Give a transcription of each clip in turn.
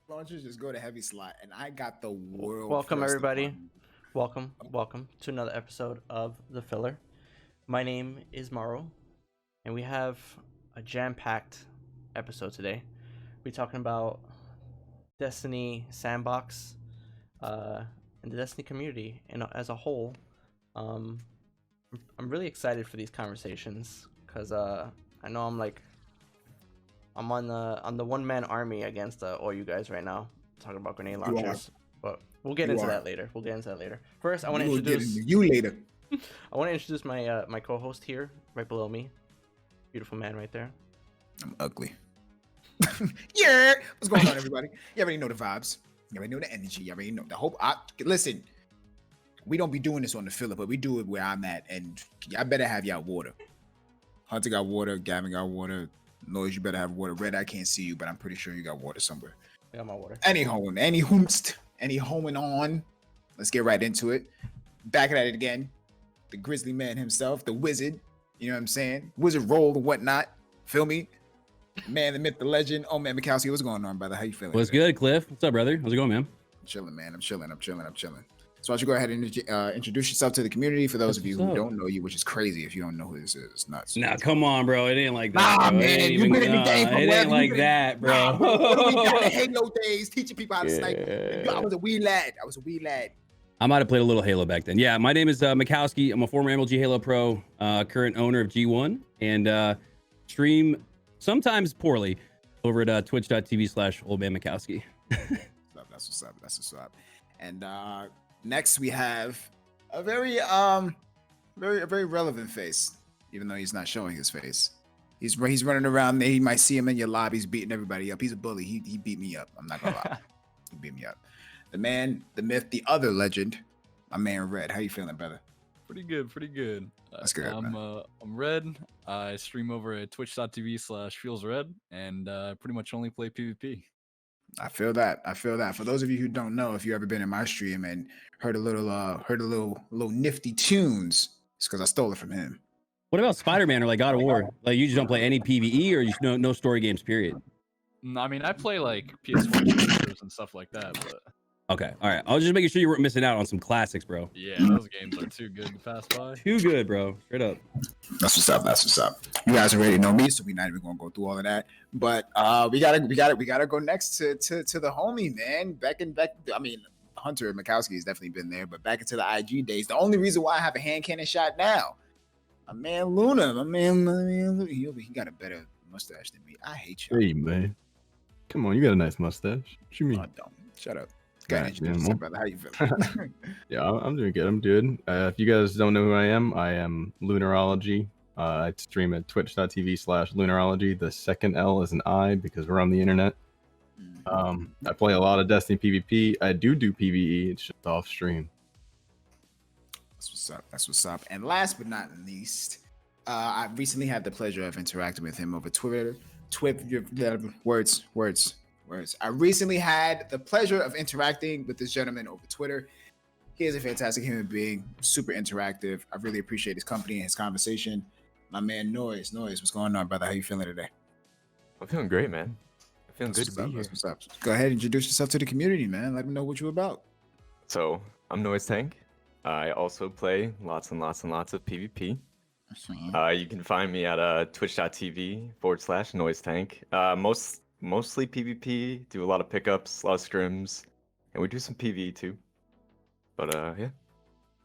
Launchers just go to heavy slot, and I got the world. Welcome everybody. Welcome to another episode of The Filler. My name is MARU, and we have a jam-packed episode today. We're talking about Destiny SANDBOX, and the Destiny community, and as a whole. I'm really excited for these conversations because I know I'm on the one-man army against all you guys right now, talking about grenade launchers. But we'll get into that later. First, I want to introduce you later. I want to introduce my my co-host here, right below me. Beautiful man right there. I'm ugly. Yeah. What's going on, everybody? You already know the vibes. You already know the energy. You already know the hope. Listen, we don't be doing this on the filler, but we do it where I'm at, and I better have y'all water. Hunter got water. Gavin got water. Noise, you better have water. Red, I can't see you, but I'm pretty sure you got water somewhere. I got my water. Any homing on. Let's get right into it. Back at it again. The grizzly man himself, the wizard. You know what I'm saying? Wizard roll and whatnot. Feel me? Man, the myth, the legend. Oh man, Makowski, what's going on, brother? How you feeling? What's good, Cliff? What's up, brother? How's it going, man? I'm chilling, man. I'm chilling. So why don't you go ahead and introduce yourself to the community for those of you who don't know you, which is crazy if you don't know who this is. It's nuts. Nah, come on, bro. It ain't like that. Nah, bro. man. You've been in the game for It ain't like that, bro. We got the Halo days, teaching people how to snipe. I was a wee lad. I might have played a little Halo back then. Yeah, my name is Makowski. I'm a former MLG Halo Pro, current owner of G1, and stream sometimes poorly over at twitch.tv/OLMANMAKOWSKI. That's what's up. And next we have a very relevant face, even though he's not showing his face. He's running around there. You might see him in your lobbies beating everybody up. He's a bully. He beat me up. I'm not gonna lie. He beat me up. The man, the myth, the other legend, my man Red. How you feeling, brother? Pretty good. That's good. I'm Red. I stream over at twitch.tv/feelsred, and pretty much only play PvP. I feel that. For those of you who don't know, if you ever been in my stream and heard a little nifty tunes, it's because I stole it from him. What about Spider-Man or like God of War? Like you just don't play any PvE, or you just no story games, period? I mean, I play like PS4 shooters and stuff like that, but okay, all right. I was just making sure you weren't missing out on some classics, bro. yeah, those games are too good to pass by. Too good, bro. Straight up. That's what's up. You guys already know me, so we're not even gonna go through all of that. But we gotta go next to the homie, man. Back. I mean, Hunter Makowski has definitely been there, but back into the IG days. The only reason why I have a hand cannon shot now, my man Luna, he got a better mustache than me. I hate you. Hey man, come on, you got a nice mustache. What you mean? Oh, don't shut up. Go ahead, brother. How you feeling? Yeah, I'm doing good. I'm good. If you guys don't know who I am Lunarology. I stream at twitch.tv/Lunarology. The second L is an I because we're on the internet. I play a lot of Destiny PvP. I do PvE. It's just off stream. That's what's up. And last but not least, I recently had the pleasure of interacting with him over Twitter. Words. I recently had the pleasure of interacting with this gentleman over Twitter. He is a fantastic human being, super interactive. I really appreciate his company and his conversation. My man Noise, what's going on, brother? How you feeling today? I'm feeling great, man. I'm feeling good to be here. What's up? Go ahead and introduce yourself to the community, man. Let them know what you're about. So, I'm NOISETANK. I also play lots and lots of PvP. You can find me at twitch.tv/NOISETANK. Mostly PvP, do a lot of pickups, a lot of scrims, and we do some PvE too. But yeah.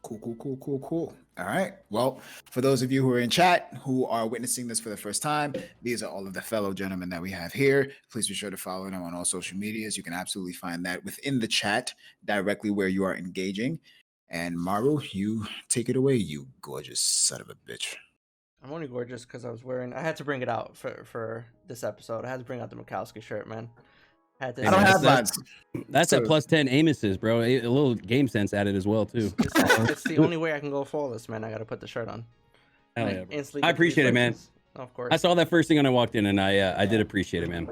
Cool. All right. Well, for those of you who are in chat who are witnessing this for the first time, these are all of the fellow gentlemen that we have here. Please be sure to follow them on all social medias. You can absolutely find that within the chat directly where you are engaging. And Maru, you take it away, you gorgeous son of a bitch. I'm only gorgeous because I had to bring it out for this episode. I had to bring out the Makowski shirt, man. I don't have mine. That's at +10 Amos's, bro. A little game sense added as well, too. It's the only way I can go flawless, man. I got to put the shirt on. Hell yeah, I appreciate it, man. Of course. I saw that first thing when I walked in, and I did appreciate it, man.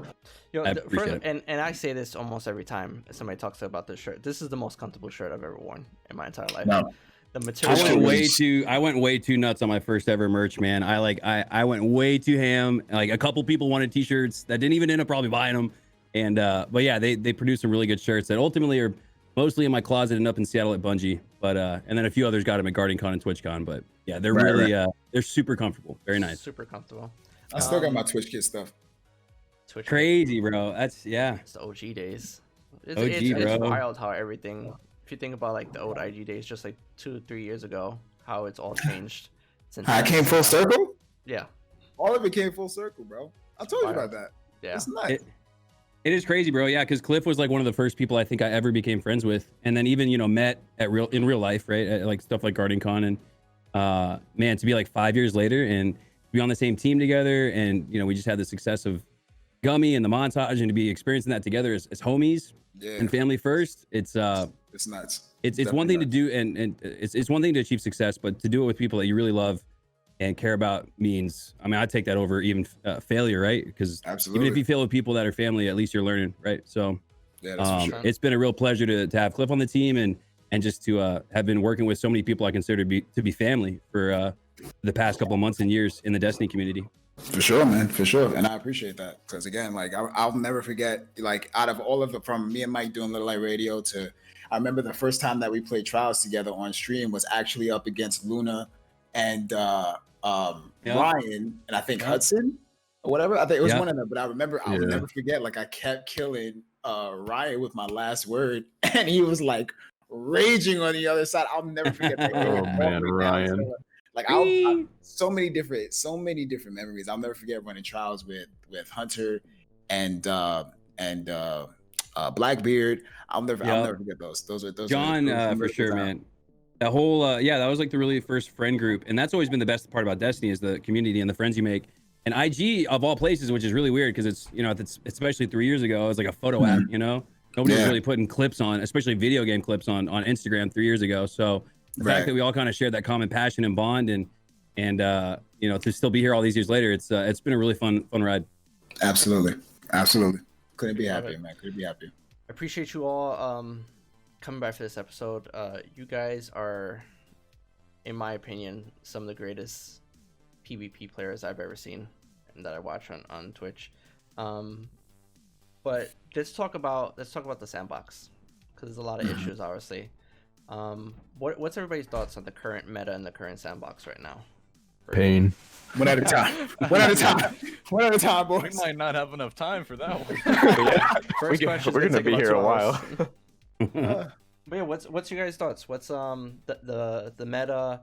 Yo, and I say this almost every time somebody talks about this shirt. This is the most comfortable shirt I've ever worn in my entire life. No. The I material. went way too nuts on my first ever merch, man. I went way too ham. Like a couple people wanted t-shirts that didn't even end up probably buying them. And but yeah, they produced some really good shirts that ultimately are mostly in my closet and up in Seattle at Bungie. But and then a few others got them at GuardianCon and TwitchCon. But yeah, they're they're super comfortable. Very nice. Super comfortable. I still got my Twitch Kid stuff. Twitch Crazy, bro. That's It's the OG days. OG, It's bro. wild how everything. If you think about like the old IG days, just like 2-3 years ago, how it's all changed. I came full circle. Yeah. All of it came full circle, bro. I told you about that. Yeah. It's nice. It is crazy, bro. Yeah, because Cliff was like one of the first people I think I ever became friends with, and then even met in real life, right? At, like stuff like GuardianCon, and man, to be like 5 years later and be on the same team together, and we just had the success of Gummy and the montage, and to be experiencing that together as homies and family first. It's nuts. It's one thing to do, and it's one thing to achieve success, but to do it with people that you really love and care about means, I mean, I take that over even failure, right? Because even if you fail with people that are family, at least you're learning, right? So yeah, that's for sure. It's been a real pleasure to have Cliff on the team and just to have been working with so many people I consider to be family for the past couple of months and years in the Destiny community. For sure, man, for sure. And I appreciate that, because again, like I'll never forget, like out of all of it, from me and Mike doing Little Light Radio to, I remember the first time that we played Trials together on stream was actually up against Luna and Ryan and I think Hudson or whatever. I think it was one of them, but I remember I would never forget, like I kept killing Ryan with my last word and he was like raging on the other side. I'll never forget that. Oh man, Ryan. So, like so many different memories. I'll never forget running Trials with Hunter and Blackbeard. I'll never forget those. Those John, for sure, man. That whole that was like the really first friend group, and that's always been the best part about Destiny is the community and the friends you make. And IG of all places, which is really weird because it's it's especially 3 years ago, it was like a photo app. Nobody was really putting clips on, especially video game clips on Instagram 3 years ago. So the fact that we all kind of shared that common passion and bond, and to still be here all these years later, it's been a really fun ride. Absolutely. Couldn't be happier, man. Couldn't be happier. I appreciate you all coming back for this episode. You guys are, in my opinion, some of the greatest PvP players I've ever seen and that I watch on Twitch. But let's talk about the sandbox, because there's a lot of issues, obviously. What's everybody's thoughts on the current meta and the current sandbox right now? Pain. One at a time. One at a time, boys. We might not have enough time for that one. First question. We're gonna be here a while. But yeah, what's your guys' thoughts? What's the meta,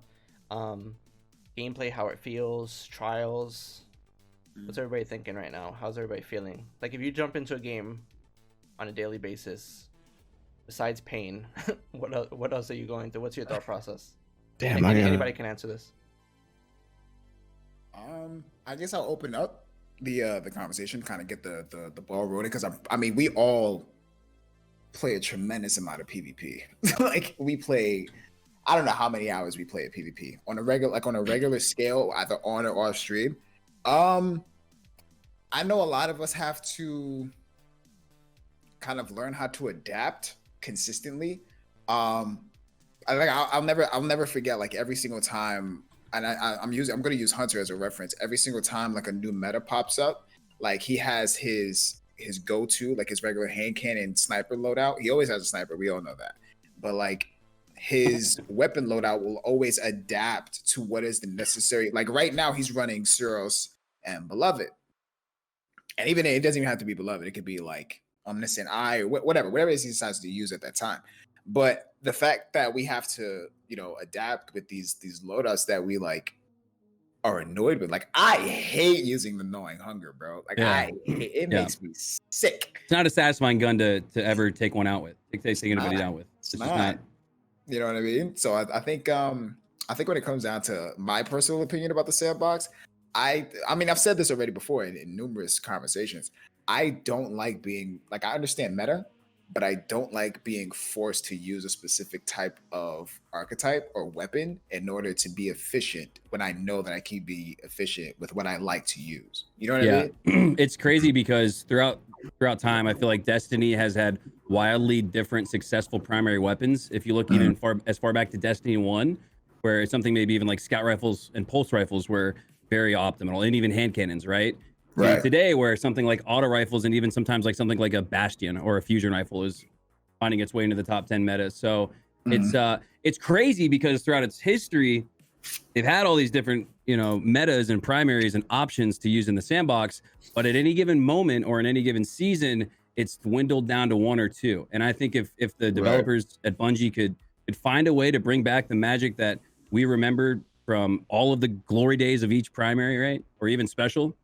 gameplay, how it feels, trials? What's everybody thinking right now? How's everybody feeling? Like if you jump into a game on a daily basis, besides pain, what else are you going through? What's your thought process? Damn, anybody can answer this. I guess I'll open up the conversation, kind of get the ball rolling, because I mean we all play a tremendous amount of PvP. Like we play, I don't know how many hours we play at PvP on a regular scale, either on or off stream. I know a lot of us have to kind of learn how to adapt consistently. I'll never forget, like every single time, and I'm going to use Hunter as a reference. Every single time like a new meta pops up, like he has his go-to, like his regular hand cannon sniper loadout. He always has a sniper, we all know that. But like his weapon loadout will always adapt to what is the necessary. Like right now he's running Suros and Beloved. And even it doesn't even have to be Beloved. It could be like Omniscient Eye or whatever it is he decides to use at that time. But the fact that we have to, adapt with these loadouts that we like are annoyed with. Like I hate using the Gnawing Hunger, bro. Like it makes me sick. It's not a satisfying gun to ever take one out with. Take anybody down with. It's just not. You know what I mean? So I think when it comes down to my personal opinion about the sandbox, I mean I've said this already before in numerous conversations. I don't like being like, I understand meta, but I don't like being forced to use a specific type of archetype or weapon in order to be efficient when I know that I can be efficient with what I like to use. You know what I mean? It's crazy because throughout throughout time, I feel like Destiny has had wildly different successful primary weapons. If you look even as far back to Destiny 1, where it's something maybe even like scout rifles and pulse rifles were very optimal, and even hand cannons, right? To today, where something like auto rifles and even sometimes like something like a Bastion or a fusion rifle is finding its way into the top 10 meta. So it's crazy because throughout its history, they've had all these different, you know, metas and primaries and options to use in the sandbox, but at any given moment or in any given season, it's dwindled down to one or two. And I think if the developers at Bungie could find a way to bring back the magic that we remembered from all of the glory days of each primary, right, or even special,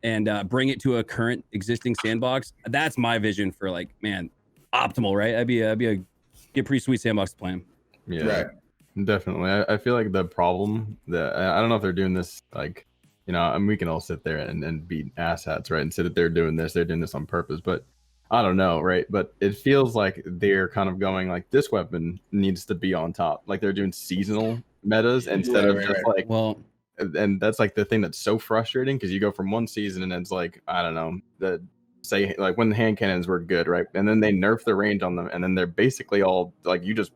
and bring it to a current existing sandbox, that's my vision for, like, man, optimal, right? I'd be a pretty sweet sandbox to play him. Yeah, definitely. I feel like the problem that I don't know if they're doing this, like, you know, I mean, we can all sit there and be asshats, right? And say that they're doing this on purpose, but I don't know, right? But it feels like they're kind of going like, this weapon needs to be on top. Like they're doing seasonal metas instead of just like, well, and that's like the thing that's so frustrating, because you go from one season and it's like, I don't know, the say like when the hand cannons were good, right? And then they nerf the range on them, and then they're basically all like, you just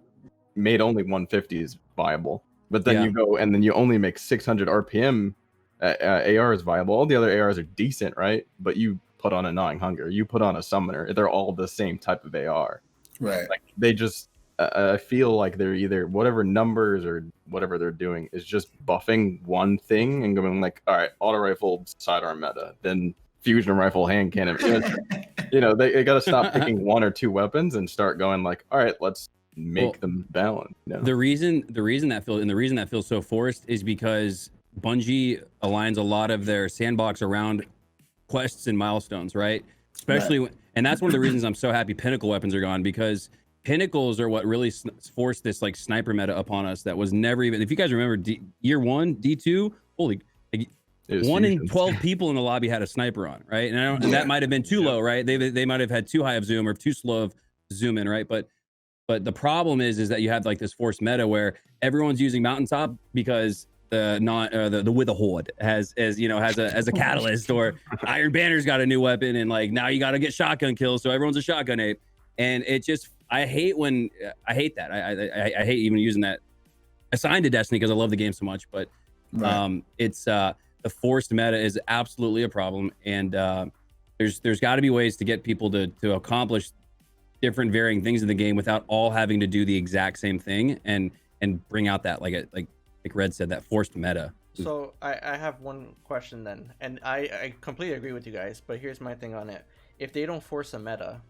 made only 150s viable, but then you go and then you only make 600 RPM ARs viable. All the other ARs are decent, right? But you put on a Gnawing Hunger, you put on a Summoner, they're all the same type of AR, right? Like they just I feel like they're either whatever numbers or whatever they're doing is just buffing one thing and going like, all right, auto rifle sidearm meta, then fusion rifle hand cannon. You know, they got to stop picking one or two weapons and start going like, all right, let's make them balance. You know? The reason that feels so forced is because Bungie aligns a lot of their sandbox around quests and milestones, right? Especially and that's one of the reasons I'm so happy Pinnacle weapons are gone, because Pinnacles are what really forced this like sniper meta upon us that was never even, if you guys remember year 1, D2, holy, like, 1 in 12 people in the lobby had a sniper on, right? And that might have been too low, right? They might have had too high of zoom or too slow of zoom in, right? But the problem is that you have like this forced meta where everyone's using Mountaintop because the with a horde has a catalyst, or Iron Banner's got a new weapon, and like now you got to get shotgun kills, so everyone's a shotgun ape. And it just, I hate that. I hate even using that assigned to Destiny because I love the game so much. But it's the forced meta is absolutely a problem, and there's got to be ways to get people to accomplish different varying things in the game without all having to do the exact same thing, and bring out that like Red said, that forced meta. So I have one question then, and I completely agree with you guys, but here's my thing on it. If they don't force a meta,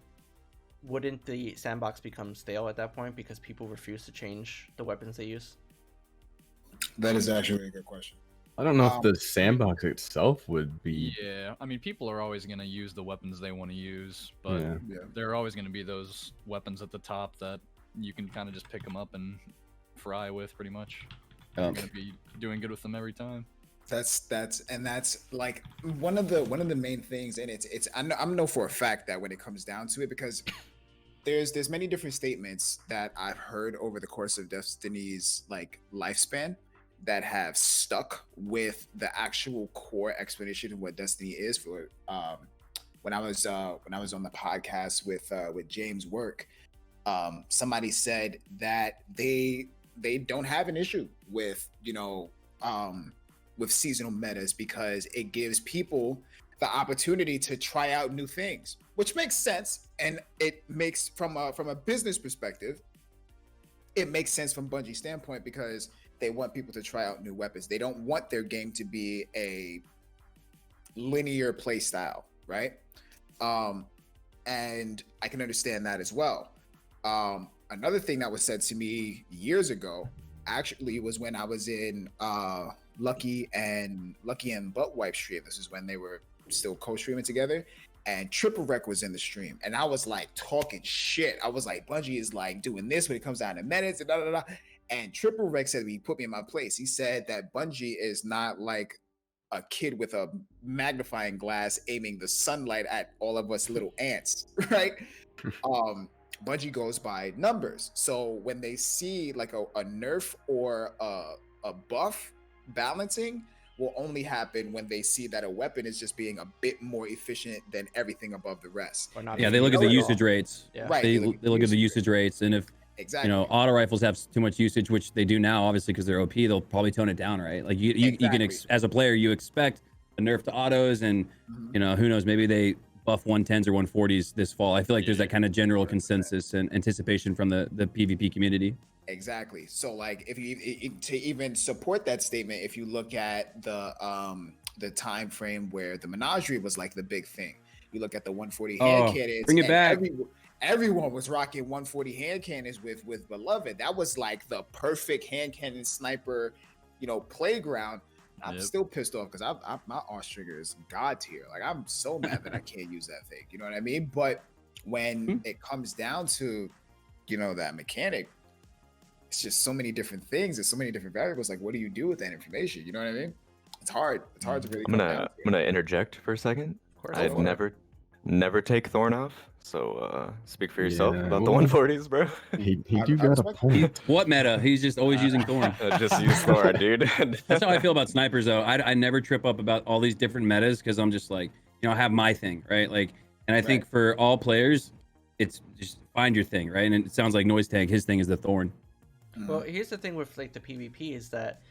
wouldn't the sandbox become stale at that point because people refuse to change the weapons they use? That is actually a good question. I don't know if the sandbox itself would be. Yeah, I mean, people are always going to use the weapons they want to use, but there are always going to be those weapons at the top that you can kind of just pick them up and fry with, pretty much. You're going to be doing good with them every time. That's like one of the main things, and it's I know for a fact that when it comes down to it, because there's many different statements that I've heard over the course of Destiny's like lifespan that have stuck with the actual core explanation of what Destiny is. For when I was on the podcast with James Work, somebody said that they don't have an issue with with seasonal metas because it gives people the opportunity to try out new things, which makes sense. And it makes from a business perspective, it makes sense from Bungie's standpoint, because they want people to try out new weapons. They don't want their game to be a linear play style, right? And I can understand that as well. Another thing that was said to me years ago actually was when I was in Lucky and Butt Wipe stream. This is when they were still co-streaming together, and Triple Rec was in the stream, and I was like talking shit. I was like, Bungie is like doing this when it comes down to minutes and da da da. And Triple Rec said, he put me in my place. He said that Bungie is not like a kid with a magnifying glass aiming the sunlight at all of us little ants, right? Bungie goes by numbers. So when they see like a nerf or a buff balancing, will only happen when they see that a weapon is just being a bit more efficient than everything above the rest. Or not Yeah, even they look at the used at all. usage rates. Yeah. Right. They look at the usage rates, and if Exactly. you know auto rifles have too much usage, which they do now, obviously because they're OP, they'll probably tone it down, right? Like you can as a player, you expect a nerf to autos, and you know who knows, maybe they buff 110s or 140s this fall. I feel like there's that kind of general consensus and anticipation from the PvP community. Exactly. So like if you to even support that statement, if you look at the time frame where the menagerie was like the big thing, you look at the 140 hand cannons. Bring it back. Everyone was rocking 140 hand cannons with Beloved. That was like the perfect hand cannon sniper, you know, playground. I'm still pissed off because my arse trigger is god tier. Like I'm so mad that I can't use that thing. You know what I mean? But when it comes down to, you know, that mechanic, it's just so many different things. There's so many different variables. Like, what do you do with that information? You know what I mean? It's hard. It's hard to really. I'm gonna interject for a second. I'd never take Thorn off. So speak for yourself about the 140s, bro. He do got a point. What meta? He's just always using Thorn. Just use Thorn, dude. That's how I feel about snipers, though. I never trip up about all these different metas because I'm just like, you know, I have my thing, right? Like, and I think for all players, it's just find your thing, right? And it sounds like NOISETANK, his thing is the Thorn. Well, here's the thing with like the PvP is that,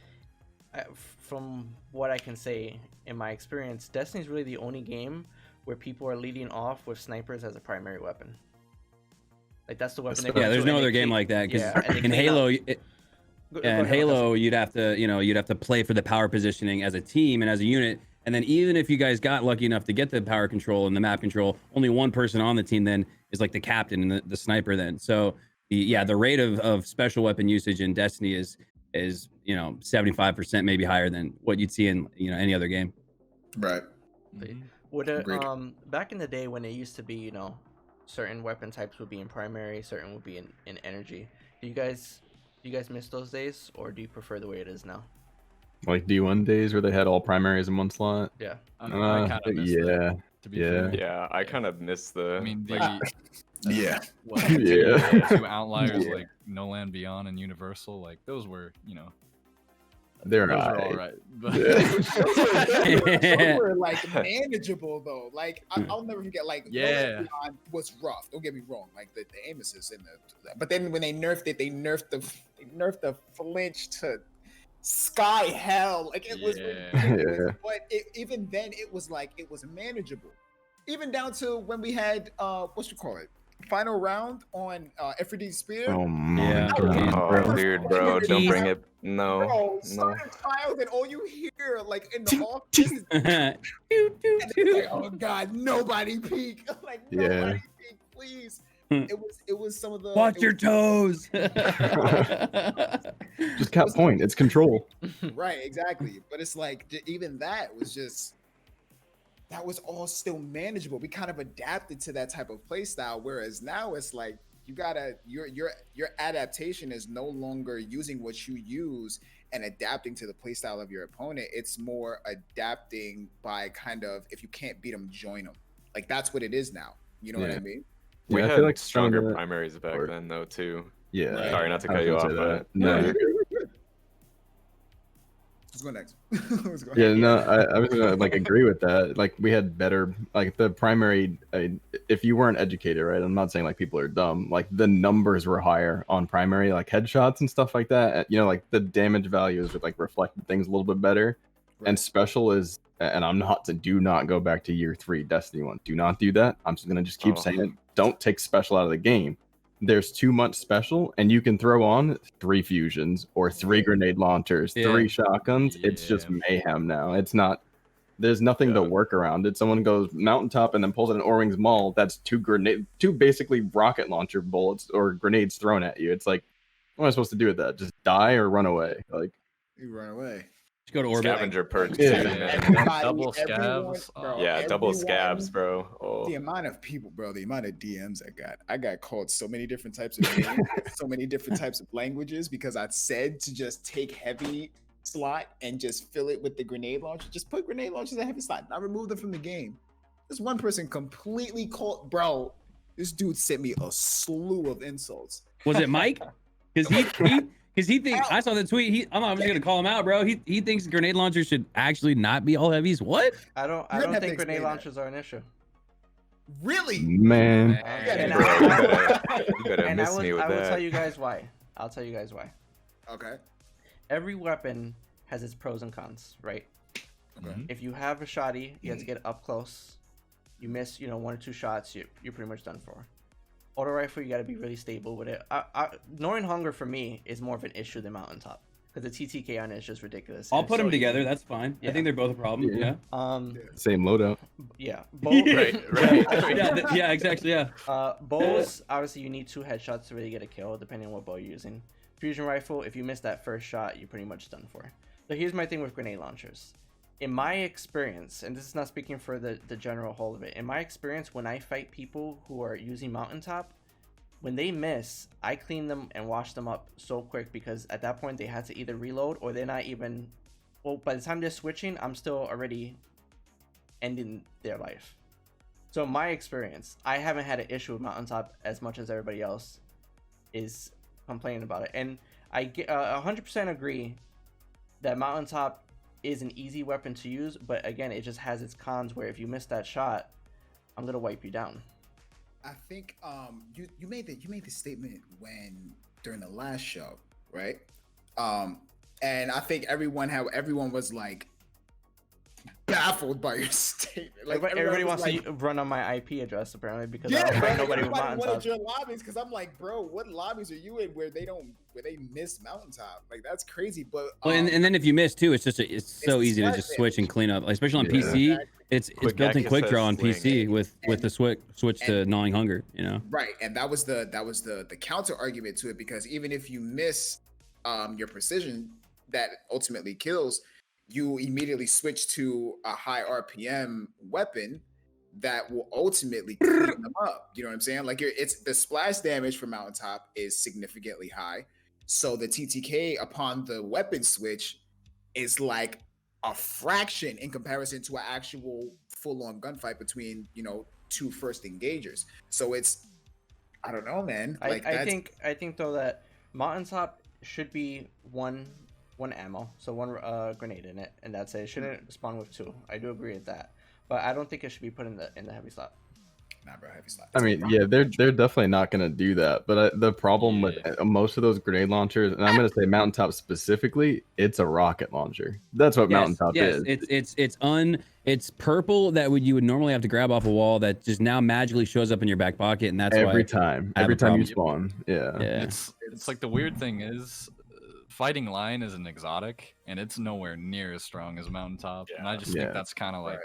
from what I can say in my experience, Destiny's really the only game where people are leading off with snipers as a primary weapon. Like that's the weapon. Yeah, there's no other game like that because in Halo, you'd have to play for the power positioning as a team and as a unit. And then even if you guys got lucky enough to get the power control and the map control, only one person on the team then is like the captain and the sniper then. So the rate of special weapon usage in Destiny is 75% maybe higher than what you'd see in any other game. Right. Would back in the day when it used to be, certain weapon types would be in primary, certain would be in energy. Do you guys miss those days, or do you prefer the way it is now? Like D1 days where they had all primaries in one slot? Yeah. I kind of miss that, to be fair. Yeah, I kind of miss the. I mean, two outliers like No Land Beyond and Universal, like those were, they're those were all right. But those were like manageable though. Like I'll never forget. Like No Land Beyond was rough. Don't get me wrong. Like the aim assist in but then when they nerfed it, they nerfed the flinch to sky hell. Like it was ridiculous. But even then, it was manageable. Even down to when we had final round on Aphrodite's Spear. Oh my god, dude, bro, don't bring it. No. Certain trials and all you hear like in the office is like, oh god, nobody peek. Like nobody peek, please. It was some of the watch your toes. Just cap point. It's control. Right, exactly. But it's like even that was all still manageable. We kind of adapted to that type of play style, whereas now it's like your adaptation is no longer using what you use and adapting to the play style of your opponent. It's more adapting by kind of, if you can't beat them, join them. Like that's what it is now. You know what I mean? We had like stronger primaries back then though too. Yeah. Right. Sorry not to cut you off, but no. Let's go next. I was gonna agree with that. Like we had better, like the primary. If you weren't educated, right? I'm not saying like people are dumb. Like the numbers were higher on primary, like headshots and stuff like that. Like the damage values would reflected things a little bit better. Right. And special is, and do not go back to year 3 Destiny 1. Do not do that. I'm just gonna keep saying it. Don't take special out of the game. There's too much special, and you can throw on 3 fusions or 3 grenade launchers, 3 shotguns. It's just mayhem now. It's not. There's nothing to work around it. Someone goes mountaintop and then pulls out an Orwing's Maul. That's 2 basically rocket launcher bullets or grenades thrown at you. It's like, what am I supposed to do with that? Just die or run away? Like you run away. Just go to orbit. Scavenger perks. Double scabs. Double scabs, bro. Oh. The amount of people, bro. The amount of DMs I got called so many different types of names, so many different types of languages because I said to just take heavy slot and just fill it with the grenade launcher. Just put grenade launchers in heavy slot. I removed them from the game. This one person completely called, bro. This dude sent me a slew of insults. Was it Mike? Because Because he thinks I saw the tweet. I'm just gonna call him out, bro. He thinks grenade launchers should actually not be all heavies. What? I don't think grenade launchers are an issue. Really? Man. And You better I miss me with will that. tell you guys why. I'll tell you guys why. Okay. Every weapon has its pros and cons, right? Okay. If you have a shotty, you have to get up close. You miss, 1 or 2 shots, you're pretty much done for. Auto rifle, you got to be really stable with it. Knowing hunger for me is more of an issue than mountaintop because the TTK on it is just ridiculous. I'll put them together. That's fine. Yeah. I think they're both a problem. Yeah. Same loadout. Yeah. Right. Yeah. Exactly. Yeah. Bows, obviously, you need 2 headshots to really get a kill, depending on what bow you're using. Fusion rifle, if you miss that first shot, you're pretty much done for. So here's my thing with grenade launchers. In my experience, and this is not speaking for the general whole of it, in my experience, when I fight people who are using mountaintop, when they miss, I clean them and wash them up so quick because at that point they had to either reload or they're not even, well, by the time they're switching, I'm still already ending their life. So in my experience, I haven't had an issue with mountaintop as much as everybody else is complaining about it. And I 100% agree that mountaintop is an easy weapon to use, but again, it just has its cons where if you miss that shot, I'm gonna wipe you down. I think you made the statement during the last show, right? And I think everyone was like baffled by your statement. Like everybody wants to run on my IP address apparently because I don't find nobody with mountaintop. your lobbies because I'm like, bro, what lobbies are you in where they miss mountaintop? Like that's crazy. But well, and then if you miss too, it's so easy to just switch and clean up, especially on PC. Exactly. It's built-in quick draw on PC with the switch to gnawing hunger. Right, and that was the counter argument to it because even if you miss your precision that ultimately kills, you immediately switch to a high RPM weapon that will ultimately clean them up. You know what I'm saying? Like it's the splash damage for mountaintop is significantly high, so the TTK upon the weapon switch is like a fraction in comparison to an actual full-on gunfight between 2 first engagers. So it's, I don't know, man. Like I think though that mountaintop should be one ammo, so 1 grenade in it, and that's it. It shouldn't spawn with 2. I do agree with that, but I don't think it should be put in the heavy slot. Nah, bro, heavy slot. I mean, yeah, they're definitely not gonna do that. But the problem with most of those grenade launchers, and I'm gonna say mountaintop specifically, it's a rocket launcher. That's what mountaintop is. It's purple that you would normally have to grab off a wall that just now magically shows up in your back pocket, and that's every time you spawn. Yeah. It's like the weird thing is, fighting line is an exotic, and it's nowhere near as strong as mountaintop. And I just think that's kind of like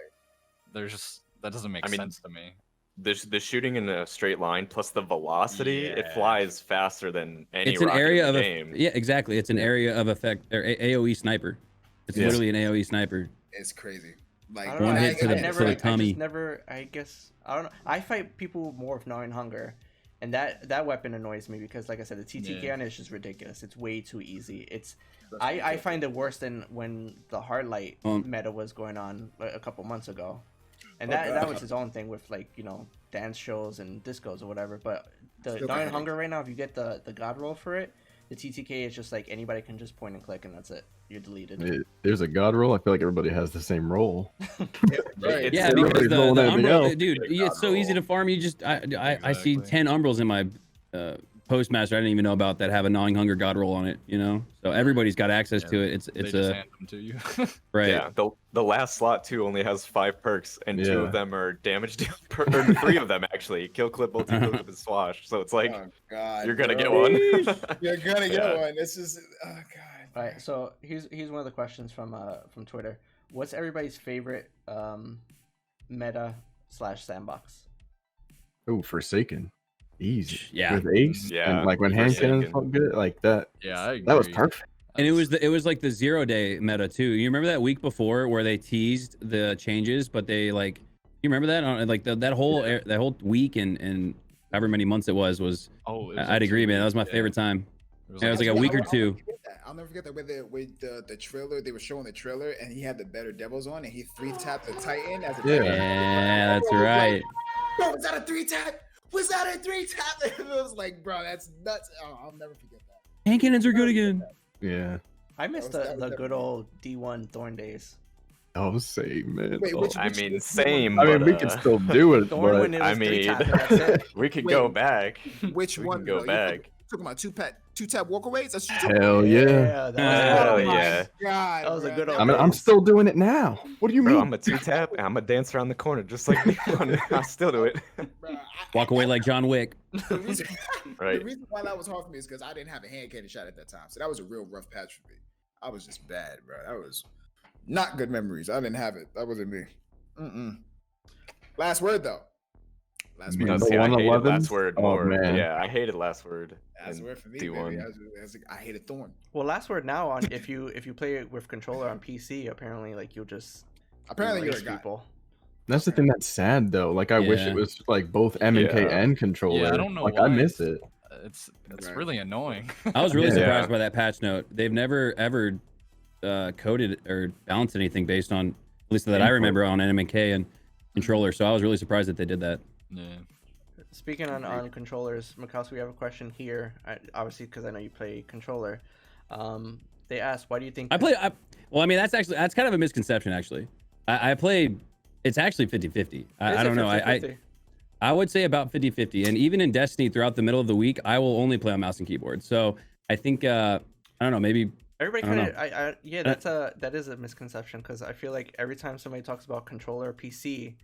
that doesn't make sense to me. The shooting in a straight line plus the velocity, it flies faster than any it's an rocket area in the of game. Yeah, exactly. It's an area of effect or AOE sniper. It's literally an AOE sniper. It's crazy. Like one hit to the tummy. I don't know. I fight people more with gnawing hunger, and that weapon annoys me because, like I said, the TTK on it is just ridiculous. It's way too easy. I find it worse than when the hard light meta was going on a couple months ago. And that was his own thing with dance shows and discos or whatever. But the Gnawing Hunger right now, if you get the god roll for it, the TTK is just like anybody can just point and click and that's it. You're deleted. There's a god roll. I feel like everybody has the same roll. Yeah, because the Umbral, dude, it's so easy to farm. You just I see 10 Umbrals in my Postmaster I didn't even know about that have a Gnawing Hunger god roll on it, so everybody's got access to it. It's just hand them to you. Right. Yeah, the last slot too only has 5 perks, and 2 of them are damage deal, or 3 of them actually, kill clip, multi kill clip, and swash. So it's like, you're gonna get one. You're gonna get one. This is god. All right, so here's one of the questions from Twitter. What's everybody's favorite meta / sandbox? Oh, Forsaken. Easy. Yeah. With Ace. Yeah. And like when hand cannons felt good, like that. Yeah, I agree. That was perfect. And it was like the 0-day meta too. You remember that week before where they teased the changes, but they you remember that like that whole week and however many months it was. I'd agree, man. That was my favorite time. It was like a week or 2. I'll never forget that with the trailer. They were showing the trailer, and he had the Better Devils on, and he 3-tapped the Titan as a yeah, that's right. Bro, was that a 3-tap? Was that a 3-tap? It was like, bro, that's nuts. Oh, I'll never forget Hand cannons are good again. Yeah. I missed the good old D1 Thorn days. Oh, same, man. Wait, same. I mean, but, we could still do it, Thorn but when it was I 3 mean, tap and that's it. we could Wait, go back. Which We one? can go though? back. Talking about two tap walkaways? That's what you're talking hell That yeah. was, Hell Oh yeah. my God, That was a bro. good That old I mean, I'm days. still doing it now. What do you Bro, mean? I'm a 2-tap and I'm a dance around the corner just like D1. I'll still do it. Bro, Walk away like John Wick. the reason, Right. the reason why that was hard for me is because I didn't have a hand cannon shot at that time. So that was a real rough patch for me. I was just bad, bro. That was not good memories. I didn't have it. That wasn't me. Last word, though. Last You word. mean No, the see, I hated 111s? last word Oh, more. man. Yeah, I hated last word. Last in word for me, D1. baby. I hated Thorn. Well, last word now on if you play it with controller on PC, apparently like you'll just Apparently, you're a erase guy. people. That's the thing that's sad though. Like I wish Yeah. it was like both M and K Yeah. and controller. Yeah, I don't know like why. I miss it. It's Right. really annoying. I was really Yeah. surprised by that patch note. They've never ever coded or balanced anything based on, at least that I remember, on NMK and controller. So I was really surprised that they did that. Yeah. Speaking on controllers, Makowski, we have a question here. Obviously, because I know you play controller. They asked, why do you think... Well, I mean, that's kind of a misconception, actually. I play... It's actually 50-50. I don't know. I would say about 50-50. And even in Destiny, throughout the middle of the week, I will only play on mouse and keyboard. So I think, I don't know, maybe... Everybody kind of... Yeah, that is a misconception, because I feel like every time somebody talks about controller or PC...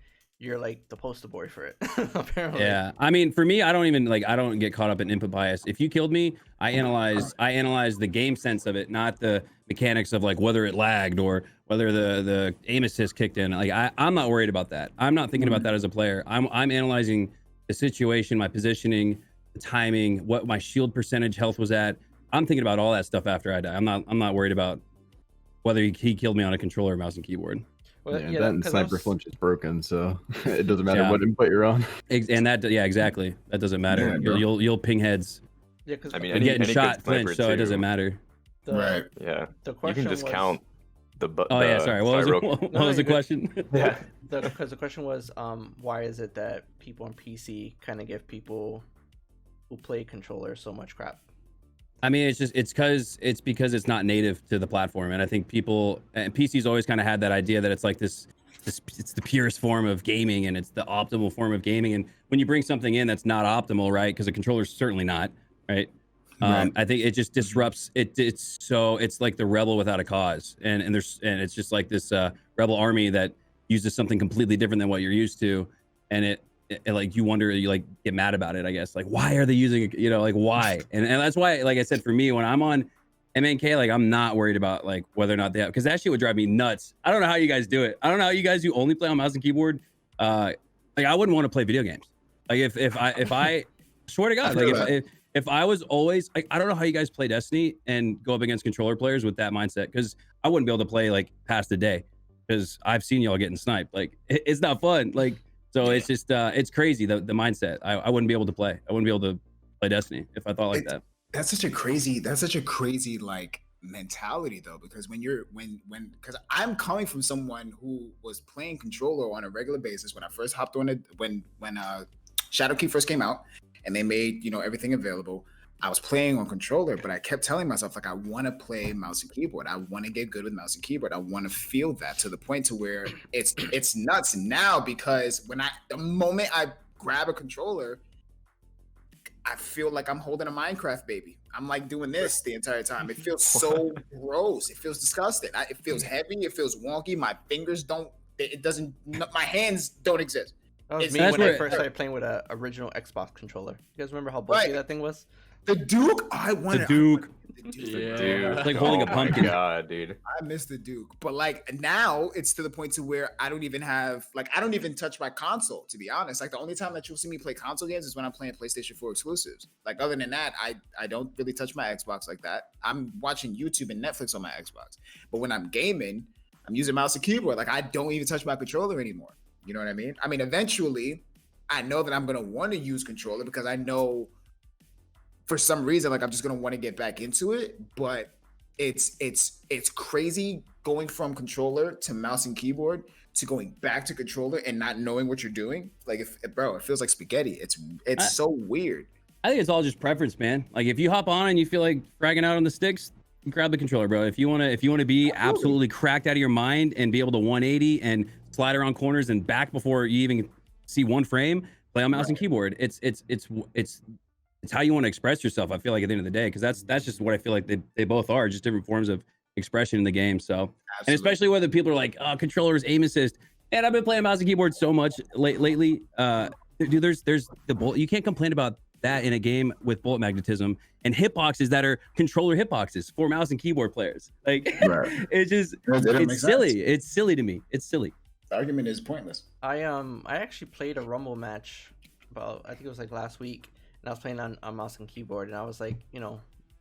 You're like the poster boy for it, apparently. Yeah, I mean, for me, I don't get caught up in input bias. If you killed me, I analyze the game sense of it, not the mechanics of like whether it lagged or whether the aim assist kicked in. Like I'm not worried about that. I'm not thinking about that as a player. I'm analyzing the situation, my positioning, the timing, what my shield percentage health was at. I'm thinking about all that stuff after I die. I'm not worried about whether he killed me on a controller, mouse, and keyboard. Well, yeah, that and sniper flinch is broken, so it doesn't matter what input you're on. And that, yeah, exactly. That doesn't matter. Yeah, you'll ping heads. Yeah, because I mean, you're getting shot, flinch, so it doesn't matter. Right. Yeah. The question you can just was... count the. Oh yeah, sorry. What was the question? Yeah. Because the question was, why is it that people on PC kind of give people who play controller so much crap? I mean, it's because it's not native to the platform, and I think people and PC's always kind of had that idea that it's like this it's the purest form of gaming and it's the optimal form of gaming. And when you bring something in that's not optimal, right? Because a controller's certainly not, right? I think it just disrupts it. It's like the rebel without a cause, and it's just like this rebel army that uses something completely different than what you're used to, and it like you wonder, you like get mad about it, I guess. Like, why are they using it? You know, like why? And that's why, like I said, for me, when I'm on MNK, like I'm not worried about like whether or not they have, because that shit would drive me nuts. I don't know how you guys do it. I don't know how you guys do only play on mouse and keyboard. Like I wouldn't want to play video games. Like if I swear to God, like if I was always like, I don't know how you guys play Destiny and go up against controller players with that mindset, because I wouldn't be able to play like past the day, because I've seen y'all getting sniped. Like it's not fun. Like. So it's just, it's crazy, the mindset. I wouldn't be able to play. I wouldn't be able to play Destiny if I thought like that. That's such a crazy like mentality though, because because I'm coming from someone who was playing controller on a regular basis when I first hopped on it, when Shadowkey first came out and they made, everything available. I was playing on controller, but I kept telling myself, like, I want to play mouse and keyboard. I want to get good with mouse and keyboard. I want to feel that to the point to where it's nuts now, because the moment I grab a controller, I feel like I'm holding a Minecraft baby. I'm like doing this the entire time. It feels so gross. It feels disgusting. It feels heavy. It feels wonky. My fingers my hands don't exist. That was me when I first started playing with an original Xbox controller. You guys remember how bulky that thing was? The Duke, the Duke. Yeah. Like holding a pumpkin. Oh my God, dude. I miss the Duke, but like now it's to the point to where I don't even touch my console, to be honest. Like the only time that you'll see me play console games is when I'm playing PlayStation 4 exclusives. Like other than that, I don't really touch my Xbox like that. I'm watching YouTube and Netflix on my Xbox, but when I'm gaming, I'm using mouse and keyboard. Like I don't even touch my controller anymore. You know what I mean? I mean, eventually, I know that I'm gonna want to use controller because I know. For some reason, like I'm just gonna want to get back into it, but it's crazy going from controller to mouse and keyboard to going back to controller and not knowing what you're doing. Like it feels like spaghetti. It's so weird. I think it's all just preference, man. Like if you hop on and you feel like fragging out on the sticks, grab the controller, bro. If you want to be absolutely cracked out of your mind and be able to 180 and slide around corners and back before you even see one frame, play on mouse and keyboard. It's how you want to express yourself. I feel like at the end of the day, because that's just what I feel like they both are, just different forms of expression in the game. So, absolutely. And especially whether people are like, oh, controllers, aim assist. And I've been playing mouse and keyboard so much lately. Dude, there's the bullet. You can't complain about that in a game with bullet magnetism and hitboxes that are controller hitboxes for mouse and keyboard players. Like, it's just it's silly. Sense. It's silly to me. It's silly. The argument is pointless. I actually played a Rumble match about, I think it was like last week, and I was playing on mouse and keyboard, and I was like, you know,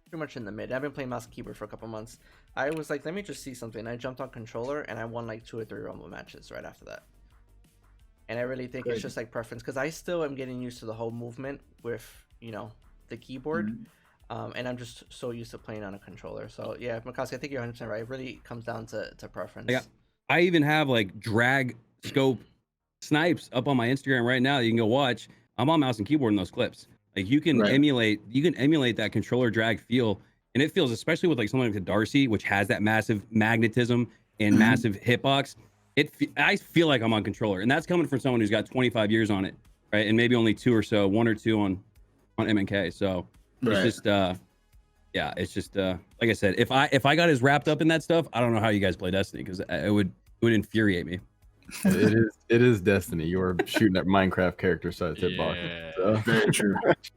pretty much in the mid. I've been playing mouse and keyboard for a couple months. I was like, let me just see something. I jumped on controller and I won like 2 or 3 Rumble matches right after that. And I really think it's just like preference, because I still am getting used to the whole movement with, you know, the keyboard. And I'm just so used to playing on a controller. So yeah, Makowski, I think you're 100% right. It really comes down to preference. Yeah, I even have like drag scope snipes up on my Instagram right now that you can go watch. I'm on mouse and keyboard in those clips. Like you can emulate that controller drag feel, and it feels, especially with like something like the Darcy, which has that massive magnetism and massive hitbox. I feel like I'm on controller, and that's coming from someone who's got 25 years on it, right? And maybe only 1 or 2 on MNK. So it's just yeah, it's just like I said, if I got as wrapped up in that stuff, I don't know how you guys play Destiny, because it would infuriate me. It is Destiny. You are shooting at Minecraft character size hitboxes. So. Very true.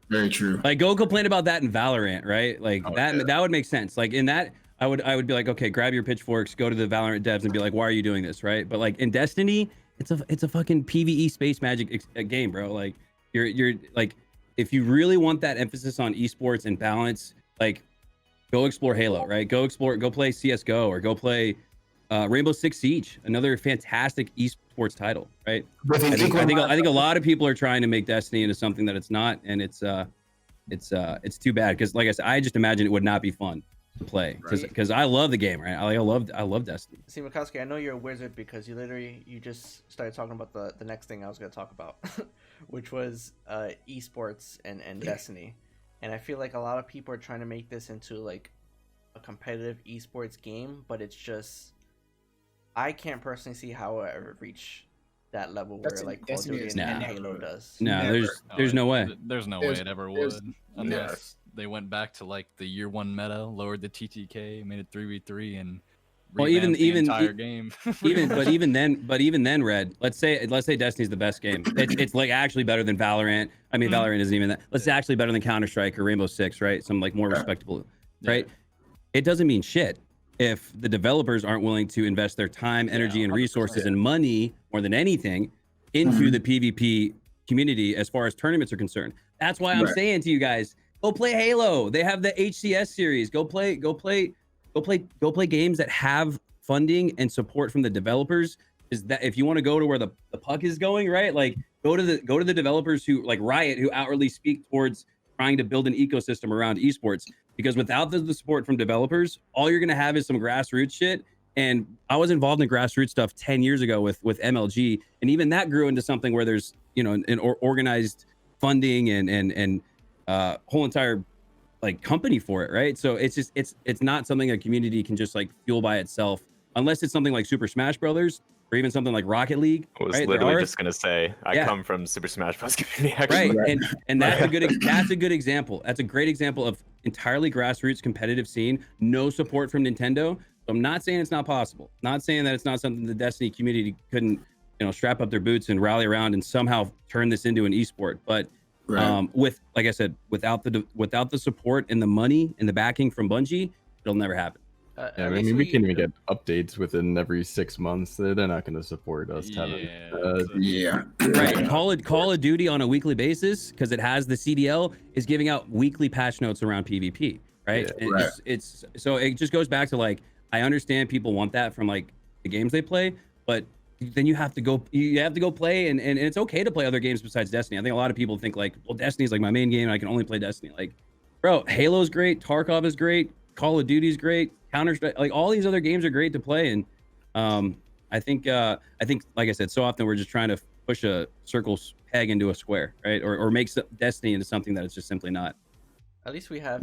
Very true. Like go complain about that in Valorant, right? Like that would make sense. Like in that, I would be like, okay, grab your pitchforks, go to the Valorant devs and be like, why are you doing this, right? But like in Destiny, it's a fucking PvE space magic game, bro. Like you're like, if you really want that emphasis on esports and balance, like go explore Halo, right? Go play CS:GO, or go play Rainbow Six Siege, another fantastic esports title, right? I think a lot of people are trying to make Destiny into something that it's not, and it's too bad, because like I said, I just imagine it would not be fun to play, because I love the game, right? I love Destiny. See, Makowski, I know you're a wizard because you just started talking about the next thing I was going to talk about, which was esports and Destiny. And I feel like a lot of people are trying to make this into like a competitive esports game, but it's just, I can't personally see how it ever reach that level where like Call of Duty and Halo does. No, there's no way. There's no way it ever would, unless they went back to like the year 1 meta, lowered the TTK, made it 3v3, and even the entire game. even then, Red. Let's say Destiny's the best game. It's like actually better than Valorant. I mean, Valorant isn't even that. Let's say actually better than Counter-Strike or Rainbow Six, right? Some like more respectable, right? It doesn't mean shit if the developers aren't willing to invest their time, energy, and resources and money more than anything into the PvP community as far as tournaments are concerned. That's why I'm saying to you guys, go play Halo. They have the HCS series. Go play games that have funding and support from the developers. Is that if you want to go to where the puck is going, right? Like go to the developers who like Riot, who outwardly speak towards trying to build an ecosystem around esports. Because without the support from developers, all you're gonna have is some grassroots shit. And I was involved in grassroots stuff 10 years ago with MLG, and even that grew into something where there's, you know, an organized funding and whole entire like company for it, right? So it's just it's not something a community can just like fuel by itself, unless it's something like Super Smash Brothers or even something like Rocket League. I was literally just gonna say I come from Super Smash Bros. Community, actually. Right, and that's a good example. That's a great example of entirely grassroots competitive scene, no support from Nintendo. So I'm not saying it's not possible. Not saying that it's not something the Destiny community couldn't, you know, strap up their boots and rally around and somehow turn this into an esport. But with, like I said, without the support and the money and the backing from Bungie, it'll never happen. I mean, we can't even get updates within every 6 months. They're not going to support us having. Right. Call of Duty on a weekly basis, because it has the CDL, is giving out weekly patch notes around PvP. Right. It's so it just goes back to like, I understand people want that from like the games they play, but then you have to go play, and it's okay to play other games besides Destiny. I think a lot of people think like, well, Destiny's like my main game and I can only play Destiny. Like, bro, Halo's great, Tarkov is great, Call of Duty's great, Counter-Strike, like all these other games are great to play. And I think like I said, so often we're just trying to push a circle's peg into a square, right? Or makes Destiny into something that it's just simply not. At least we have